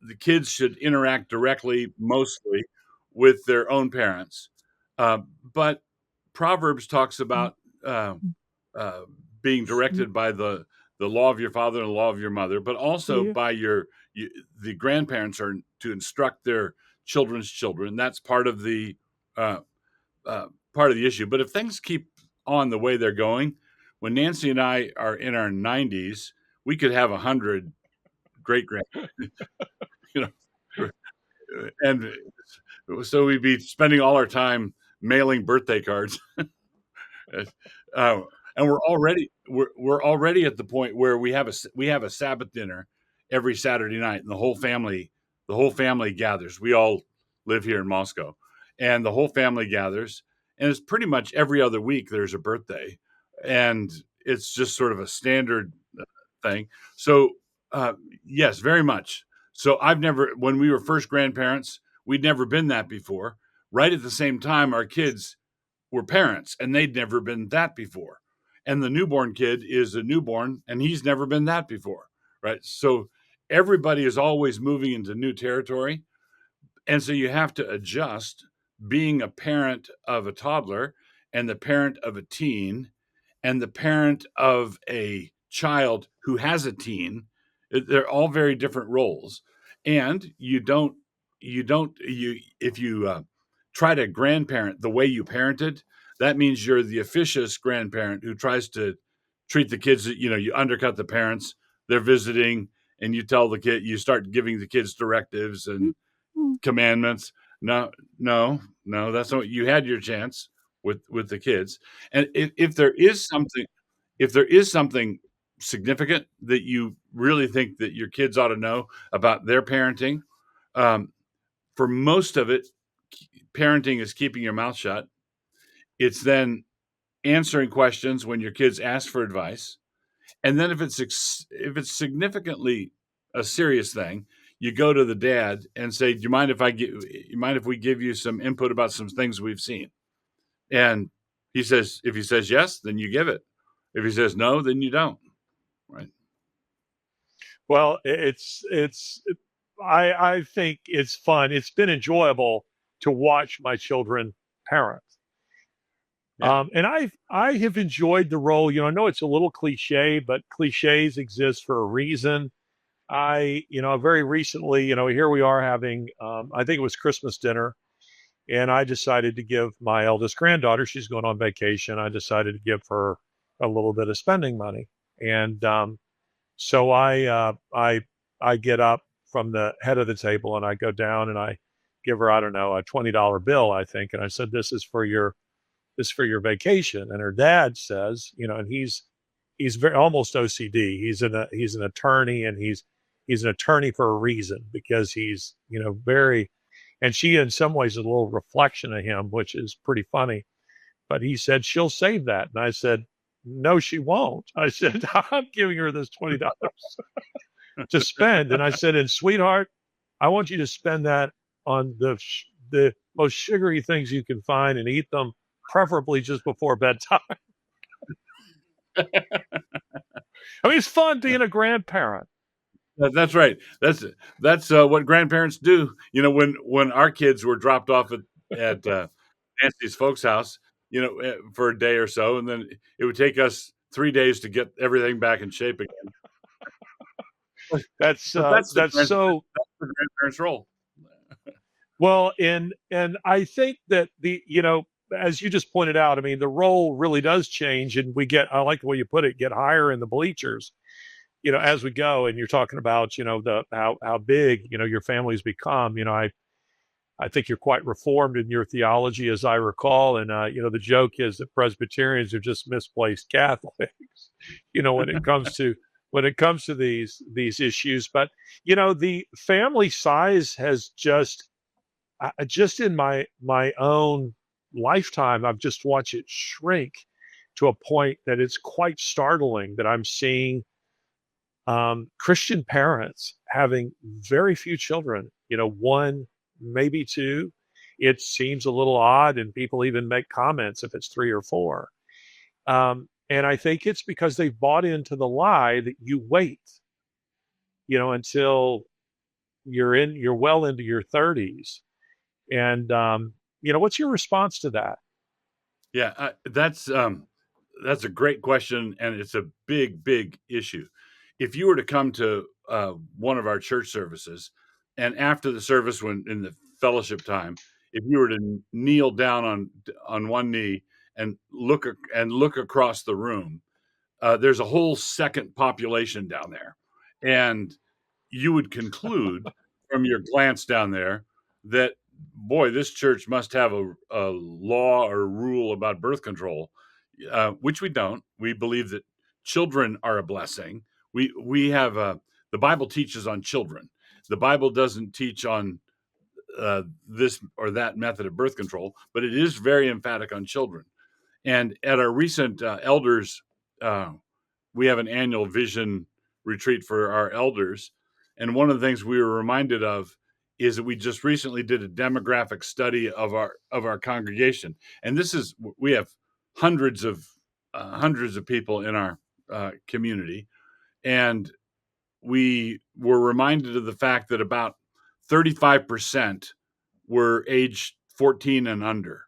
the kids should interact directly, mostly, with their own parents. But Proverbs talks about uh, uh, being directed by the law of your father and the law of your mother, but also Yeah. by the grandparents are to instruct their children's children. That's uh, part of the issue. But if things keep on the way they're going, when Nancy and I are in our 90s, we could have 100 great grand, you know, and so we'd be spending all our time mailing birthday cards. uh, and we're already at the point where we have a Sabbath dinner every Saturday night, and the whole family gathers. We all live here in Moscow, and the whole family gathers, and it's pretty much every other week there's a birthday, and it's just sort of a standard thing. So yes, very much. So I've never, when we were first grandparents, we'd never been that before. Right at the same time, our kids were parents and they'd never been that before. And the newborn kid is a newborn and he's never been that before. Right. So everybody is always moving into new territory. And so you have to adjust being a parent of a toddler and the parent of a teen and the parent of a child who has a teen. They're all very different roles. And you if you try to grandparent the way you parented, that means you're the officious grandparent who tries to treat the kids, you undercut the parents, they're visiting, and you start giving the kids directives and commandments. No, no, no, that's not. You had your chance with the kids, and if there is something significant that you really think that your kids ought to know about their parenting, um, for most of it, parenting is keeping your mouth shut. It's then answering questions when your kids ask for advice, and then if it's significantly a serious thing, you go to the dad and say, "Do you mind if we give you some input about some things we've seen?" And if he says yes, then you give it. If he says no, then you don't. Right? Well, I think it's fun. It's been enjoyable to watch my children parent. Yeah. And I have enjoyed the role. I know it's a little cliche, but cliches exist for a reason. Very recently, here we are having, I think it was Christmas dinner, and I decided to give my eldest granddaughter, she's going on vacation, I decided to give her a little bit of spending money. And so I get up from the head of the table, and I go down and I give her, I don't know, a $20 bill, I think, and I said, this is for your vacation. And her dad says, and he's very almost OCD. He's an attorney, and he's an attorney for a reason, because he's very, and she in some ways is a little reflection of him, which is pretty funny. But he said she'll save that, and I said, no, she won't. I said, I'm giving her this $20 to spend, and I said, and sweetheart, I want you to spend that on the most sugary things you can find and eat them, preferably just before bedtime. I mean, it's fun being a grandparent. That's right. That's what grandparents do. When our kids were dropped off at Nancy's folks' house, for a day or so, and then it would take us 3 days to get everything back in shape again. That's But that's so that's the grandparents' role. well, and I think that as you just pointed out, I mean, the role really does change, and I like the way you put it, get higher in the bleachers, as we go. And you're talking about, the how big, your family's become. I think you're quite reformed in your theology, as I recall. And the joke is that Presbyterians are just misplaced Catholics, when it comes to these issues. But the family size has just in my own lifetime, I've just watched it shrink to a point that it's quite startling, that I'm seeing Christian parents having very few children, one, maybe two. It seems a little odd, and people even make comments if it's three or four. And I think it's because they've bought into the lie that you wait, until you're well into your 30s. And what's your response to that? Yeah, that's a great question, and it's a big, big issue. If you were to come to one of our church services, and after the service, when in the fellowship time, if you were to kneel down on one knee and look across the room, there's a whole second population down there, and you would conclude from your glance down there that, boy, this church must have a law or rule about birth control, which we don't. We believe that children are a blessing. We have the Bible teaches on children. The Bible doesn't teach on this or that method of birth control, but it is very emphatic on children. And at our recent elders, we have an annual vision retreat for our elders. And one of the things we were reminded of is that we just recently did a demographic study of our congregation. And we have hundreds of people in our community. And we were reminded of the fact that about 35% were age 14 and under.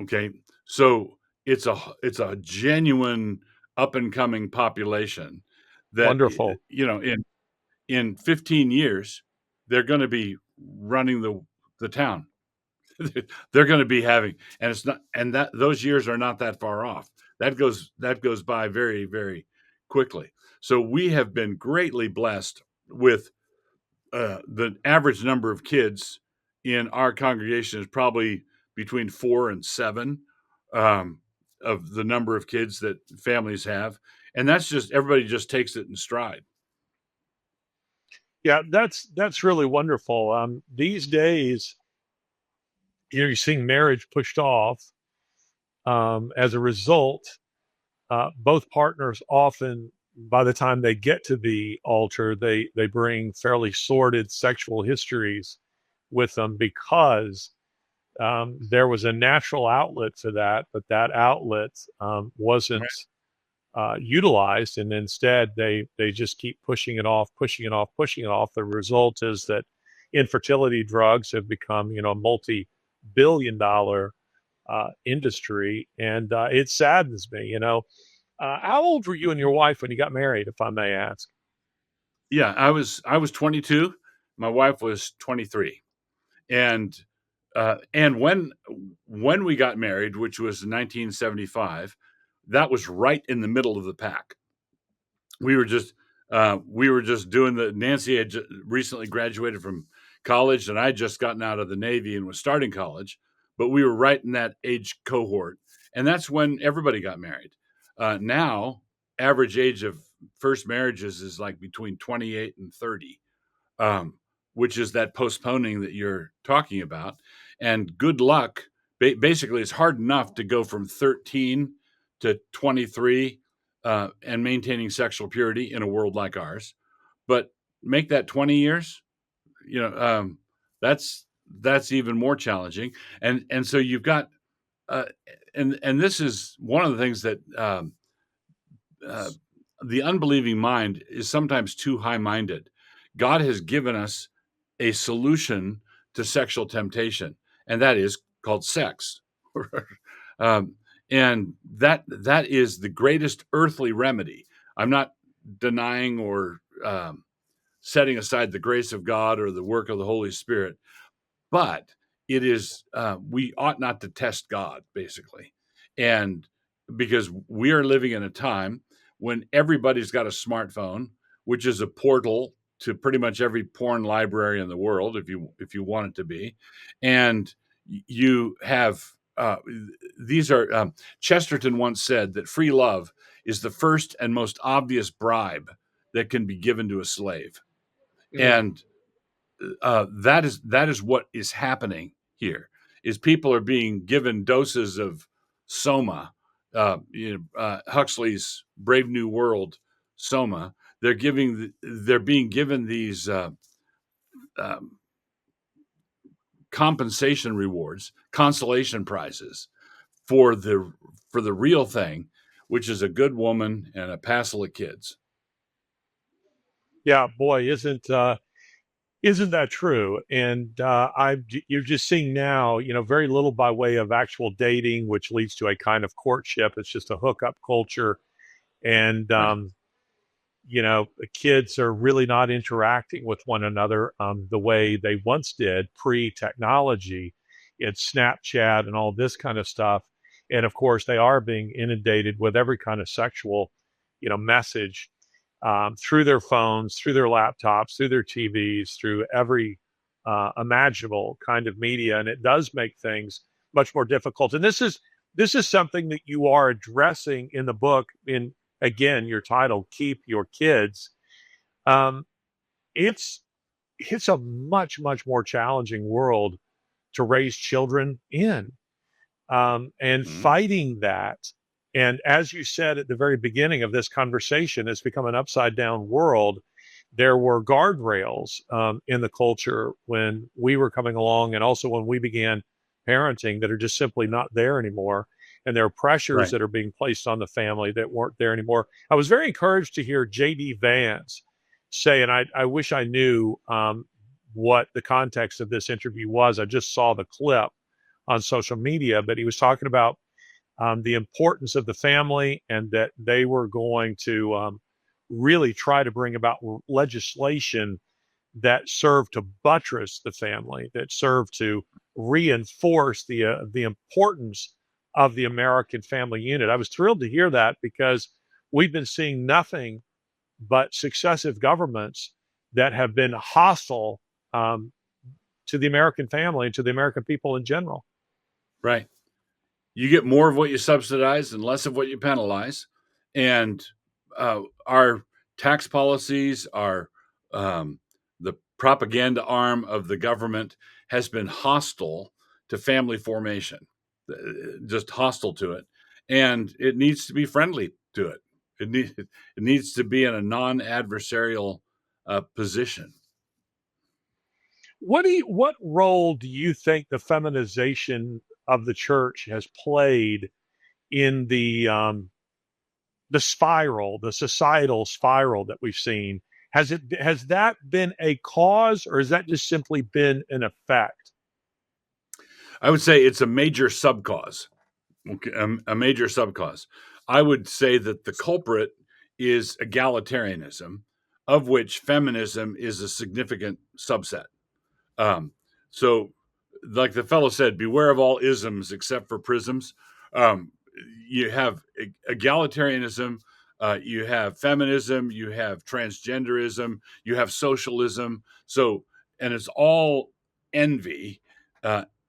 Okay. So it's a genuine up and coming population that, Wonderful. in 15 years, they're going to be running the town. They're going to be having, and it's not, and that those years are not that far off. That goes by very, very quickly. So we have been greatly blessed with the average number of kids in our congregation is probably between 4 and 7 of the number of kids that families have, and that's just everybody just takes it in stride. Yeah, that's really wonderful. These days, you're seeing marriage pushed off. As a result, both partners often, by the time they get to the altar, they bring fairly sordid sexual histories with them, because there was a natural outlet for that, but that outlet wasn't utilized, and instead they just keep pushing it off, pushing it off, pushing it off. The result is that infertility drugs have become, a multi-billion-dollar industry, and it saddens me. How old were you and your wife when you got married, if I may ask? Yeah, I was 22. My wife was 23, and when we got married, which was 1975, that was right in the middle of the pack. We were just We were just doing Nancy had recently graduated from college, and I had just gotten out of the Navy and was starting college, but we were right in that age cohort. And that's when everybody got married. Now, average age of first marriages is like between 28 and 30, um, which is that postponing that you're talking about. And good luck. Basically, it's hard enough to go from 13 to 23 and maintaining sexual purity in a world like ours. But make that 20 years, you know, that's even more challenging. And so you've got, uh, and this is one of the things that uh, the unbelieving mind is sometimes too high minded. God has given us a solution to sexual temptation, and that is called sex. um, and that is the greatest earthly remedy. I'm not denying or setting aside the grace of God or the work of the Holy Spirit, but it is we ought not to test God, basically. And because we are living in a time when everybody's got a smartphone, which is a portal to pretty much every porn library in the world, if you want it to be. And you have these are Chesterton once said that free love is the first and most obvious bribe that can be given to a slave. Mm. And that is what is happening here. Is people are being given doses of soma, Huxley's Brave New World soma. They're being given these um, compensation rewards, consolation prizes for the real thing, which is a good woman and a passel of kids. Yeah, boy, isn't that true? And you're just seeing now, very little by way of actual dating, which leads to a kind of courtship. It's just a hookup culture, and Right. the kids are really not interacting with one another the way they once did pre-technology. It's Snapchat and all this kind of stuff, and of course they are being inundated with every kind of sexual, message through their phones, through their laptops, through their TVs, through every imaginable kind of media, and it does make things much more difficult. And this is something that you are addressing in the book. In again, your title, "Keep Your Kids." Um, it's it's a much more challenging world to raise children in, and Mhm. fighting that. And as you said at the very beginning of this conversation, it's become an upside down world. There were guardrails in the culture when we were coming along, and also when we began parenting, that are just simply not there anymore. And there are pressures Right. that are being placed on the family that weren't there anymore. I was very encouraged to hear J.D. Vance say, and I wish I knew what the context of this interview was. I just saw the clip on social media, but he was talking about the importance of the family, and that they were going to really try to bring about legislation that served to buttress the family, that served to reinforce the importance of the American family unit. I was thrilled to hear that, because we've been seeing nothing but successive governments that have been hostile um, to the American family and to the American people in general. Right. You get more of what you subsidize and less of what you penalize. And our tax policies, our the propaganda arm of the government has been hostile to family formation, just hostile to it, and it needs to be friendly to it. It needs to be in a non-adversarial position. What role do you think the feminization of the church has played in the spiral, the societal spiral that we've seen? Has that been a cause, or has that just simply been an effect? I would say it's a major subcause. Okay, a major subcause. I would say that the culprit is egalitarianism, of which feminism is a significant subset. Um, so, like the fellow said, beware of all isms except for prisms. Um, you have egalitarianism, You have feminism, you have transgenderism, you have socialism. So, and it's all envy.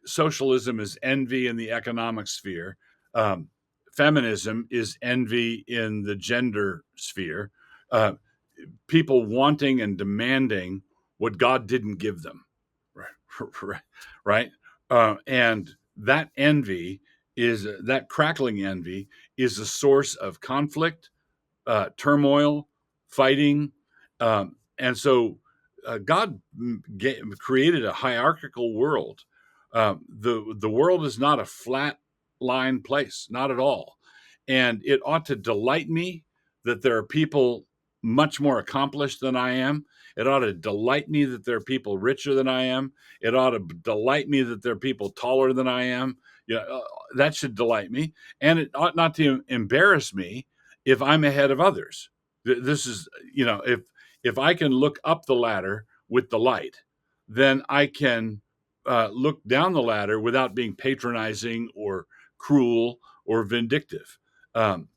Socialism is envy in the economic sphere. Um, Feminism is envy in the gender sphere. Uh, People wanting and demanding what God didn't give them, right? Right? And that envy is that crackling envy is a source of conflict, turmoil, fighting, and so God created a hierarchical world. The world is not a flat line place, not at all, and it ought to delight me that there are people much more accomplished than I am. It ought to delight me that there are people richer than I am. It ought to delight me that there are people taller than I am. Yeah, that should delight me, and it ought not to embarrass me if I'm ahead of others. This is, if I can look up the ladder with the light, then I can look down the ladder without being patronizing or cruel or vindictive. Um,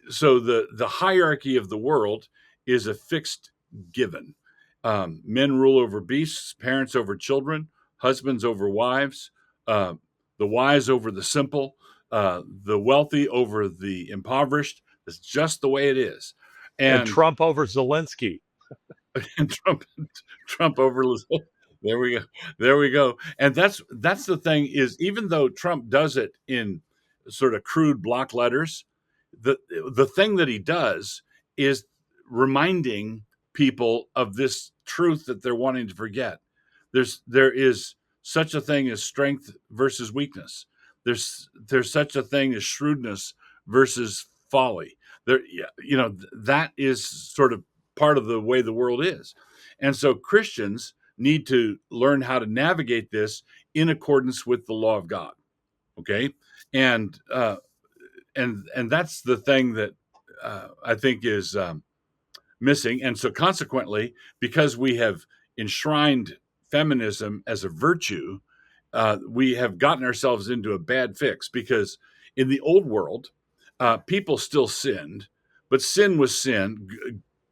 so the hierarchy of the world is a fixed given. Men rule over beasts, parents over children, husbands over wives, uh, the wise over the simple, the wealthy over the impoverished. It's just the way it is. And And, Trump over Zelensky. and Trump over. There we go. There we go. And that's the thing is, even though Trump does it in sort of crude block letters, the thing that he does is reminding people of this truth that they're wanting to forget. There is such a thing as strength versus weakness. There's such a thing as shrewdness versus folly. That is sort of part of the way the world is. And so Christians need to learn how to navigate this in accordance with the law of God. Okay. And and that's the thing that I think is missing. And so, consequently, because we have enshrined feminism as a virtue, we have gotten ourselves into a bad fix. Because in the old world, people still sinned, but sin was sin.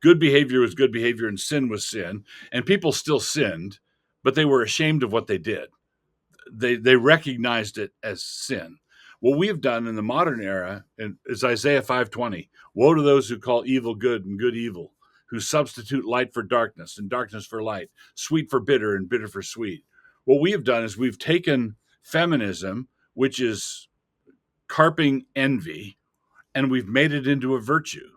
Good behavior was good behavior, and sin was sin. And people still sinned, but they were ashamed of what they did. They recognized it as sin. What we have done in the modern era is Isaiah 5:20. Woe to those who call evil good and good evil, who substitute light for darkness and darkness for light, sweet for bitter and bitter for sweet. What we have done is we've taken feminism, which is carping envy, and we've made it into a virtue.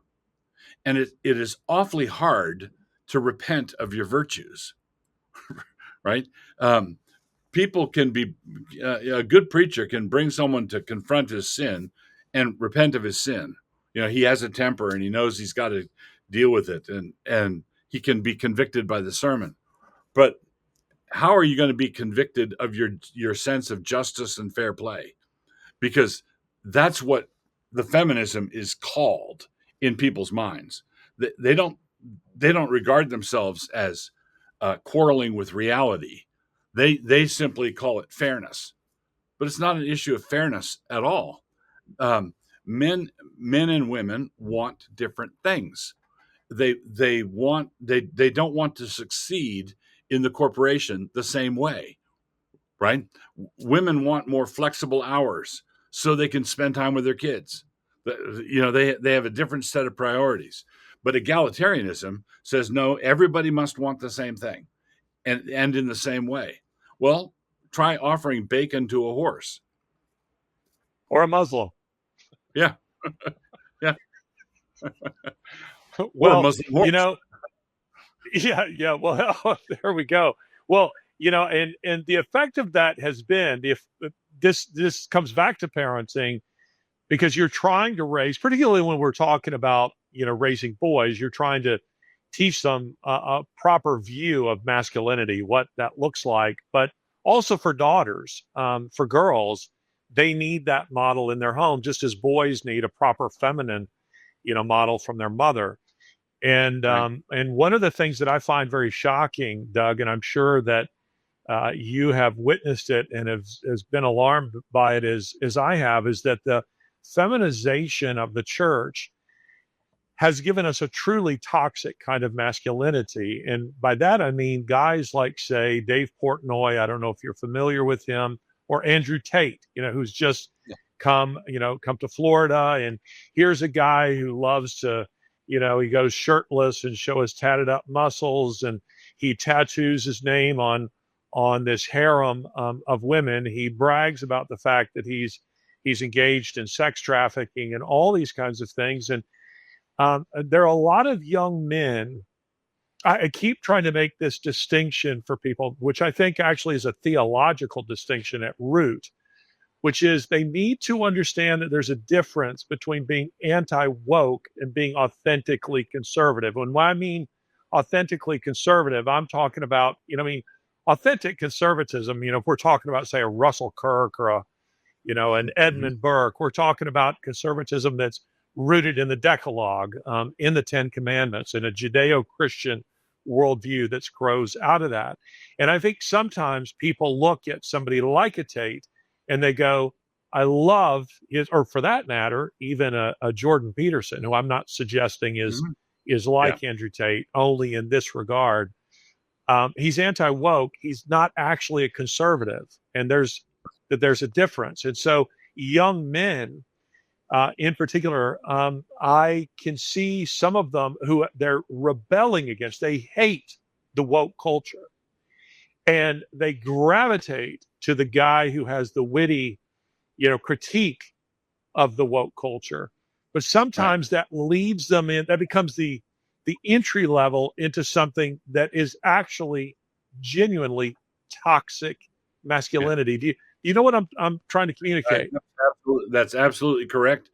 And it is awfully hard to repent of your virtues, right? People can be a good preacher can bring someone to confront his sin and repent of his sin. He has a temper and he knows he's got to deal with it, and he can be convicted by the sermon. But how are you going to be convicted of your sense of justice and fair play? Because that's what the feminism is called in people's minds. They don't regard themselves as quarreling with reality. They simply call it fairness, but it's not an issue of fairness at all. Um, men and women want different things. They don't want to succeed in the corporation the same way, right? Women want more flexible hours so they can spend time with their kids. They have a different set of priorities. But egalitarianism says no, everybody must want the same thing and in the same way. Well, try offering bacon to a horse. Or a Muslim. Yeah, yeah. Or a Well, Muslim you horse. know, yeah. Well, there we go. Well, and the effect of that has been if this comes back to parenting, because you're trying to raise, particularly when we're talking about raising boys, you're trying to teach them a proper view of masculinity, what that looks like, but also for daughters, for girls, they need that model in their home, just as boys need a proper feminine model from their mother. Right. And one of the things that I find very shocking, Doug, and I'm sure that you have witnessed it and has been alarmed by it as I have, is that the feminization of the church has given us a truly toxic kind of masculinity. And by that, I mean guys like, say, Dave Portnoy. I don't know if you're familiar with him, or Andrew Tate, who's just Yeah. come to Florida. And here's a guy who loves to, he goes shirtless and show his tatted up muscles, and he tattoos his name on this harem of women. He brags about the fact that he's engaged in sex trafficking and all these kinds of things. And there are a lot of young men. I keep trying to make this distinction for people, which I think actually is a theological distinction at root, which is they need to understand that there's a difference between being anti-woke and being authentically conservative. And when I mean authentically conservative, I'm talking about, authentic conservatism, if we're talking about, say, a Russell Kirk or an Edmund Burke, we're talking about conservatism that's rooted in the Decalogue, in the Ten Commandments, in a Judeo-Christian worldview that grows out of that. And I think sometimes people look at somebody like a Tate and they go, I love his, or for that matter, even a Jordan Peterson, who I'm not suggesting is like Andrew Tate, only in this regard. He's anti-woke. He's not actually a conservative. And there's a difference. And so young men, in particular, I can see some of them who they're rebelling against. They hate the woke culture, and they gravitate to the guy who has the witty, critique of the woke culture. But sometimes that leads them in. That becomes the entry level into something that is actually genuinely toxic masculinity. Do you know what I'm trying to communicate? That's absolutely correct.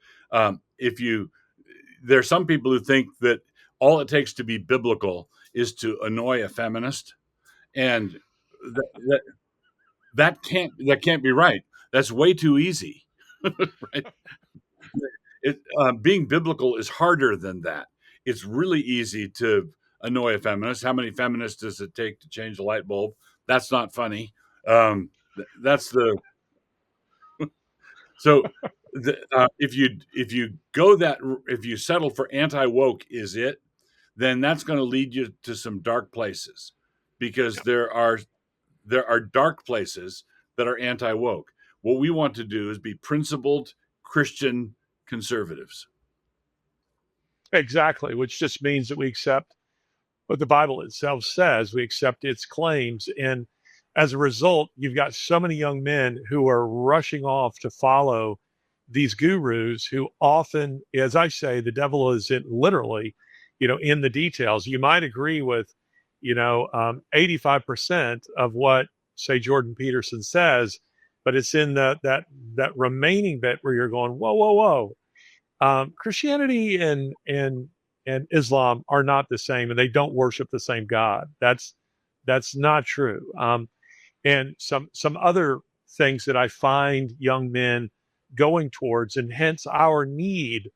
There's some people who think that all it takes to be biblical is to annoy a feminist, and that can't be right. That's way too easy. Right? Being biblical is harder than that. It's really easy to annoy a feminist. How many feminists does it take to change a light bulb? That's not funny. That's the So if you settle for anti-woke is it, then that's going to lead you to some dark places, because there are dark places that are anti-woke. What we want to do is be principled Christian conservatives. Exactly, which just means that we accept what the Bible itself says. We accept its claims. And as a result, you've got so many young men who are rushing off to follow these gurus who often, as I say, the devil is literally, in the details. You might agree with, 85% of what, say, Jordan Peterson says, but it's in that remaining bit where you're going, whoa, whoa, whoa. Christianity and Islam are not the same, and they don't worship the same God. That's not true. And some other things that I find young men going towards, and hence our need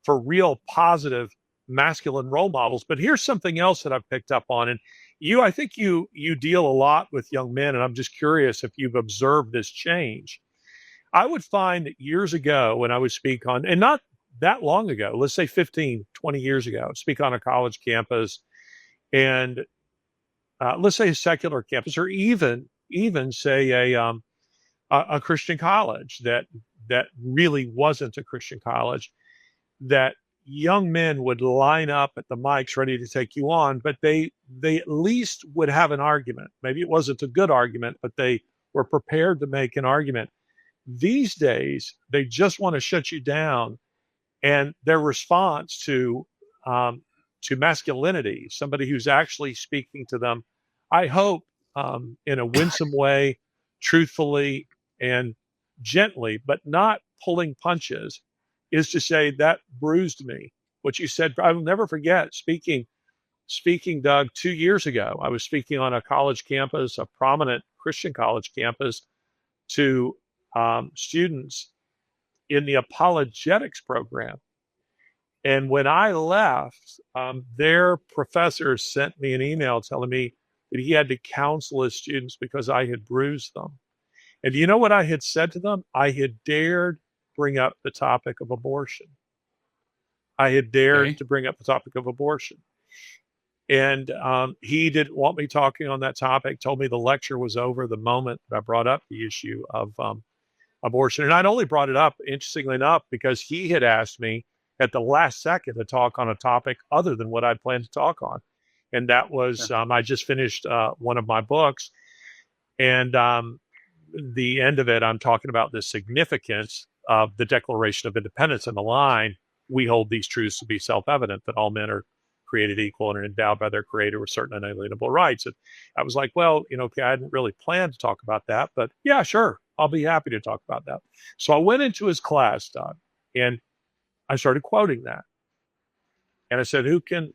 for real positive masculine role models. But here's something else that I've picked up on, and I think you deal a lot with young men, and I'm just curious if you've observed this change. I would find that years ago when I would speak on, and not that long ago, let's say 15, 20 years ago, speak on a college campus, and let's say a secular campus, or even say a Christian college that really wasn't a Christian college, that young men would line up at the mics ready to take you on, but they at least would have an argument. Maybe it wasn't a good argument, but they were prepared to make an argument. These days, they just want to shut you down, and their response to masculinity, somebody who's actually speaking to them, I hope, in a winsome way, truthfully and gently, but not pulling punches, is to say that bruised me. What you said, I will never forget speaking, Doug, 2 years ago. I was speaking on a college campus, a prominent Christian college campus, to students in the apologetics program. And when I left, their professor sent me an email telling me that he had to counsel his students because I had bruised them. And do you know what I had said to them? I had dared bring up the topic of abortion. I had dared Okay. to bring up the topic of abortion. And he didn't want me talking on that topic, told me the lecture was over the moment that I brought up the issue of abortion. And I'd only brought it up, interestingly enough, because he had asked me at the last second to talk on a topic other than what I'd planned to talk on. And that Yeah. was, I just finished one of my books. And the end of it, I'm talking about the significance of the Declaration of Independence and the line, we hold these truths to be self-evident, that all men are created equal and are endowed by their creator with certain unalienable rights. And I was like, well, okay, I hadn't really planned to talk about that, but yeah, sure, I'll be happy to talk about that. So I went into his class, Doug, and I started quoting that. And I said, who can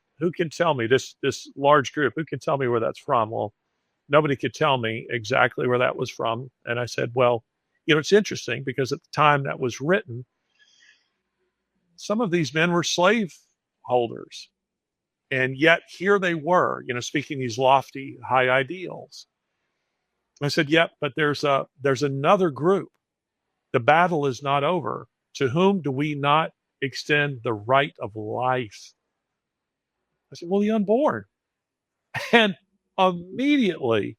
tell me, this large group, who can tell me where that's from? Well, nobody could tell me exactly where that was from. And I said, well, it's interesting because at the time that was written, some of these men were slave holders. And yet here they were, speaking these lofty, high ideals. I said, yeah, but there's another group. The battle is not over. To whom do we not extend the right of life? I said, well, the unborn. And immediately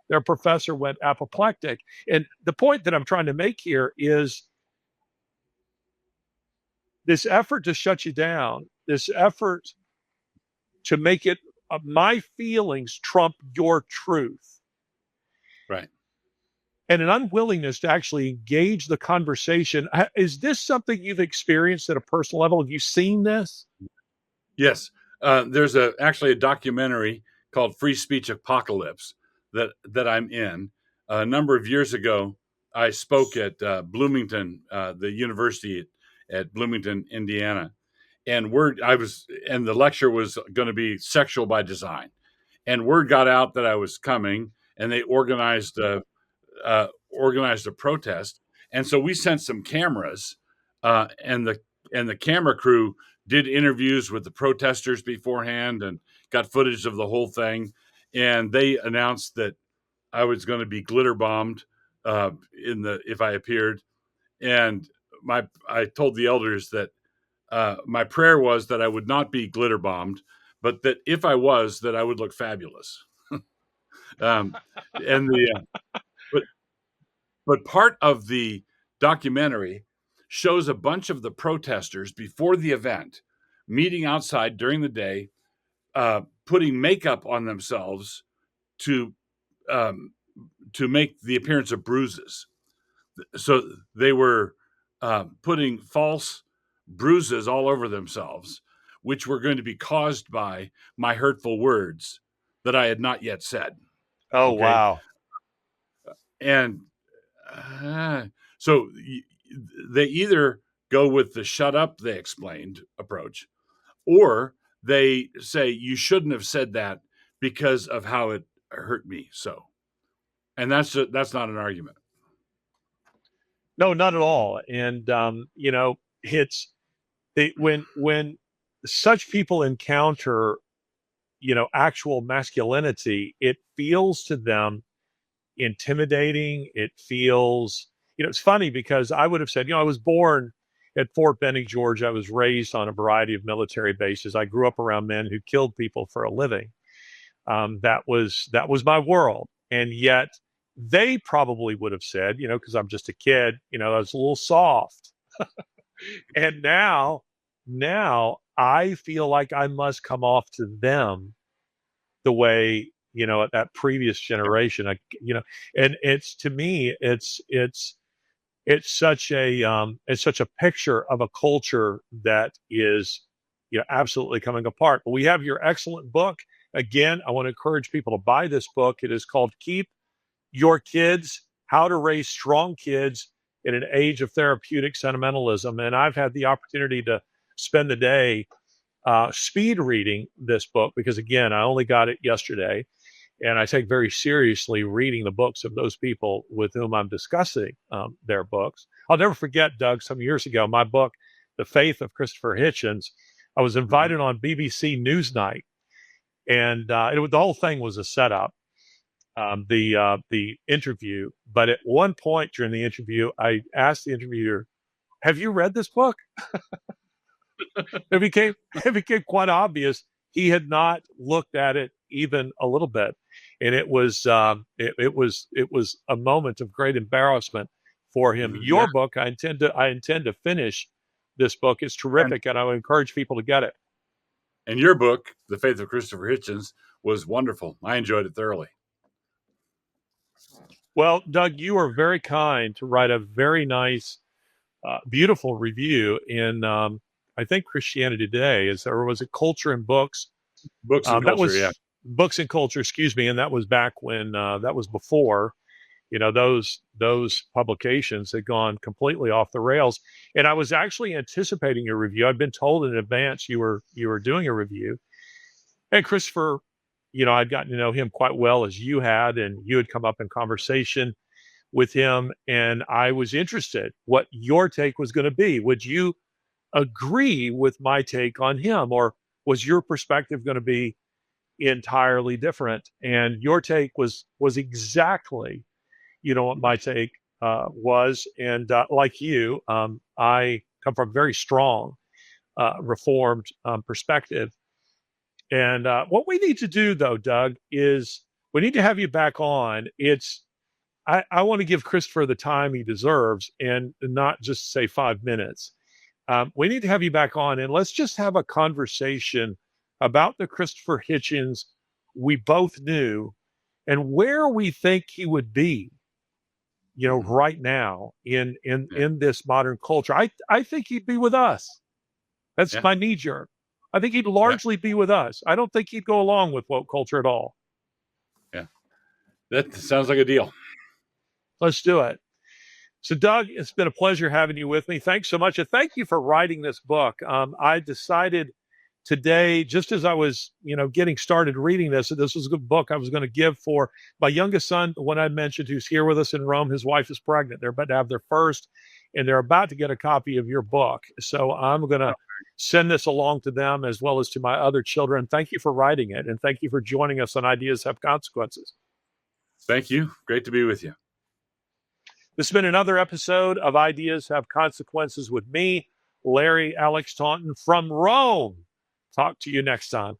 their professor went apoplectic. And the point that I'm trying to make here is this effort to shut you down, this effort to make it my feelings trump your truth, Right. and an unwillingness to actually engage the conversation. Is this something you've experienced at a personal level? Have you seen this? Yes. There's actually a documentary called Free Speech Apocalypse that I'm in. A number of years ago, I spoke at Bloomington, the university at Bloomington, Indiana, and the lecture was going to be sexual by design. And word got out that I was coming, and they organized a protest. And so we sent some cameras, and the camera crew did interviews with the protesters beforehand and got footage of the whole thing. And they announced that I was going to be glitter bombed if I appeared. And I told the elders that my prayer was that I would not be glitter bombed, but that if I was, that I would look fabulous. Um, and the but But part of the documentary shows a bunch of the protesters before the event meeting outside during the day, putting makeup on themselves to um, to make the appearance of bruises. So they were putting false bruises all over themselves, which were going to be caused by my hurtful words that I had not yet said. Oh, Okay, wow. and uh, so they either go with the "shut up," they explained approach, or they say you shouldn't have said that because of how it hurt me. So, and that's not an argument. No, not at all. And, it's when such people encounter, actual masculinity, it feels to them intimidating. It feels, it's funny because I would have said, I was born at Fort Benning, Georgia. I was raised on a variety of military bases. I grew up around men who killed people for a living. That was my world, and yet they probably would have said, because I'm just a kid, I was a little soft. And now I feel like I must come off to them the way, that previous generation, and it's, to me, it's such a picture of a culture that is, absolutely coming apart. But we have your excellent book. Again, I want to encourage people to buy this book. It is called Keep Your Kids: How to Raise Strong Kids in an Age of Therapeutic Sentimentalism. And I've had the opportunity to spend the day speed reading this book because, again, I only got it yesterday. And I take very seriously reading the books of those people with whom I'm discussing their books. I'll never forget, Doug, some years ago, my book, The Faith of Christopher Hitchens, I was Mhm. invited on BBC Newsnight, and the whole thing was a setup, the interview. But at one point during the interview, I asked the interviewer, "Have you read this book?" it became quite obvious he had not looked at it even a little bit, and it was a moment of great embarrassment for him. Yeah. Your book, I intend to finish this book. It's And terrific, and I would encourage people to get it. and your book, The Faith of Christopher Hitchens, was wonderful. I enjoyed it thoroughly. Well, Doug, you are very kind to write a very nice, beautiful review in, I think, Christianity Today. Was it Culture and Books? Books and That culture, yeah. was Books and Culture, excuse me, and that was back when that was before those publications had gone completely off the rails. And I was actually anticipating a review. I'd been told in advance you were doing a review. And Christopher, I'd gotten to know him quite well as you had, and you had come up in conversation with him, and I was interested what your take was going to be. Would you agree with my take on him, or was your perspective going to be entirely different? And your take was exactly, what my take was. And like you, I come from a very strong Reformed perspective. And what we need to do, though, Doug, is we need to have you back on. I want to give Christopher the time he deserves, and not just say 5 minutes. We need to have you back on, and let's just have a conversation about the Christopher Hitchens we both knew and where we think he would be, right now in this modern culture. I think he'd be with us. That's Yeah. my knee jerk. I think he'd Yeah. largely be with us. I don't think he'd go along with woke culture at all. Yeah. That sounds like a deal. Let's do it. So, Doug, it's been a pleasure having you with me. Thanks so much. And thank you for writing this book. I decided today, just as I was, getting started reading this, that this was a good book I was going to give for my youngest son, the one I mentioned, who's here with us in Rome. His wife is pregnant. They're about to have their first, and they're about to get a copy of your book. So I'm going to send this along to them as well as to my other children. Thank you for writing it, and thank you for joining us on Ideas Have Consequences. Thank you. Great to be with you. This has been another episode of Ideas Have Consequences with me, Larry Alex Taunton from Rome. Talk to you next time.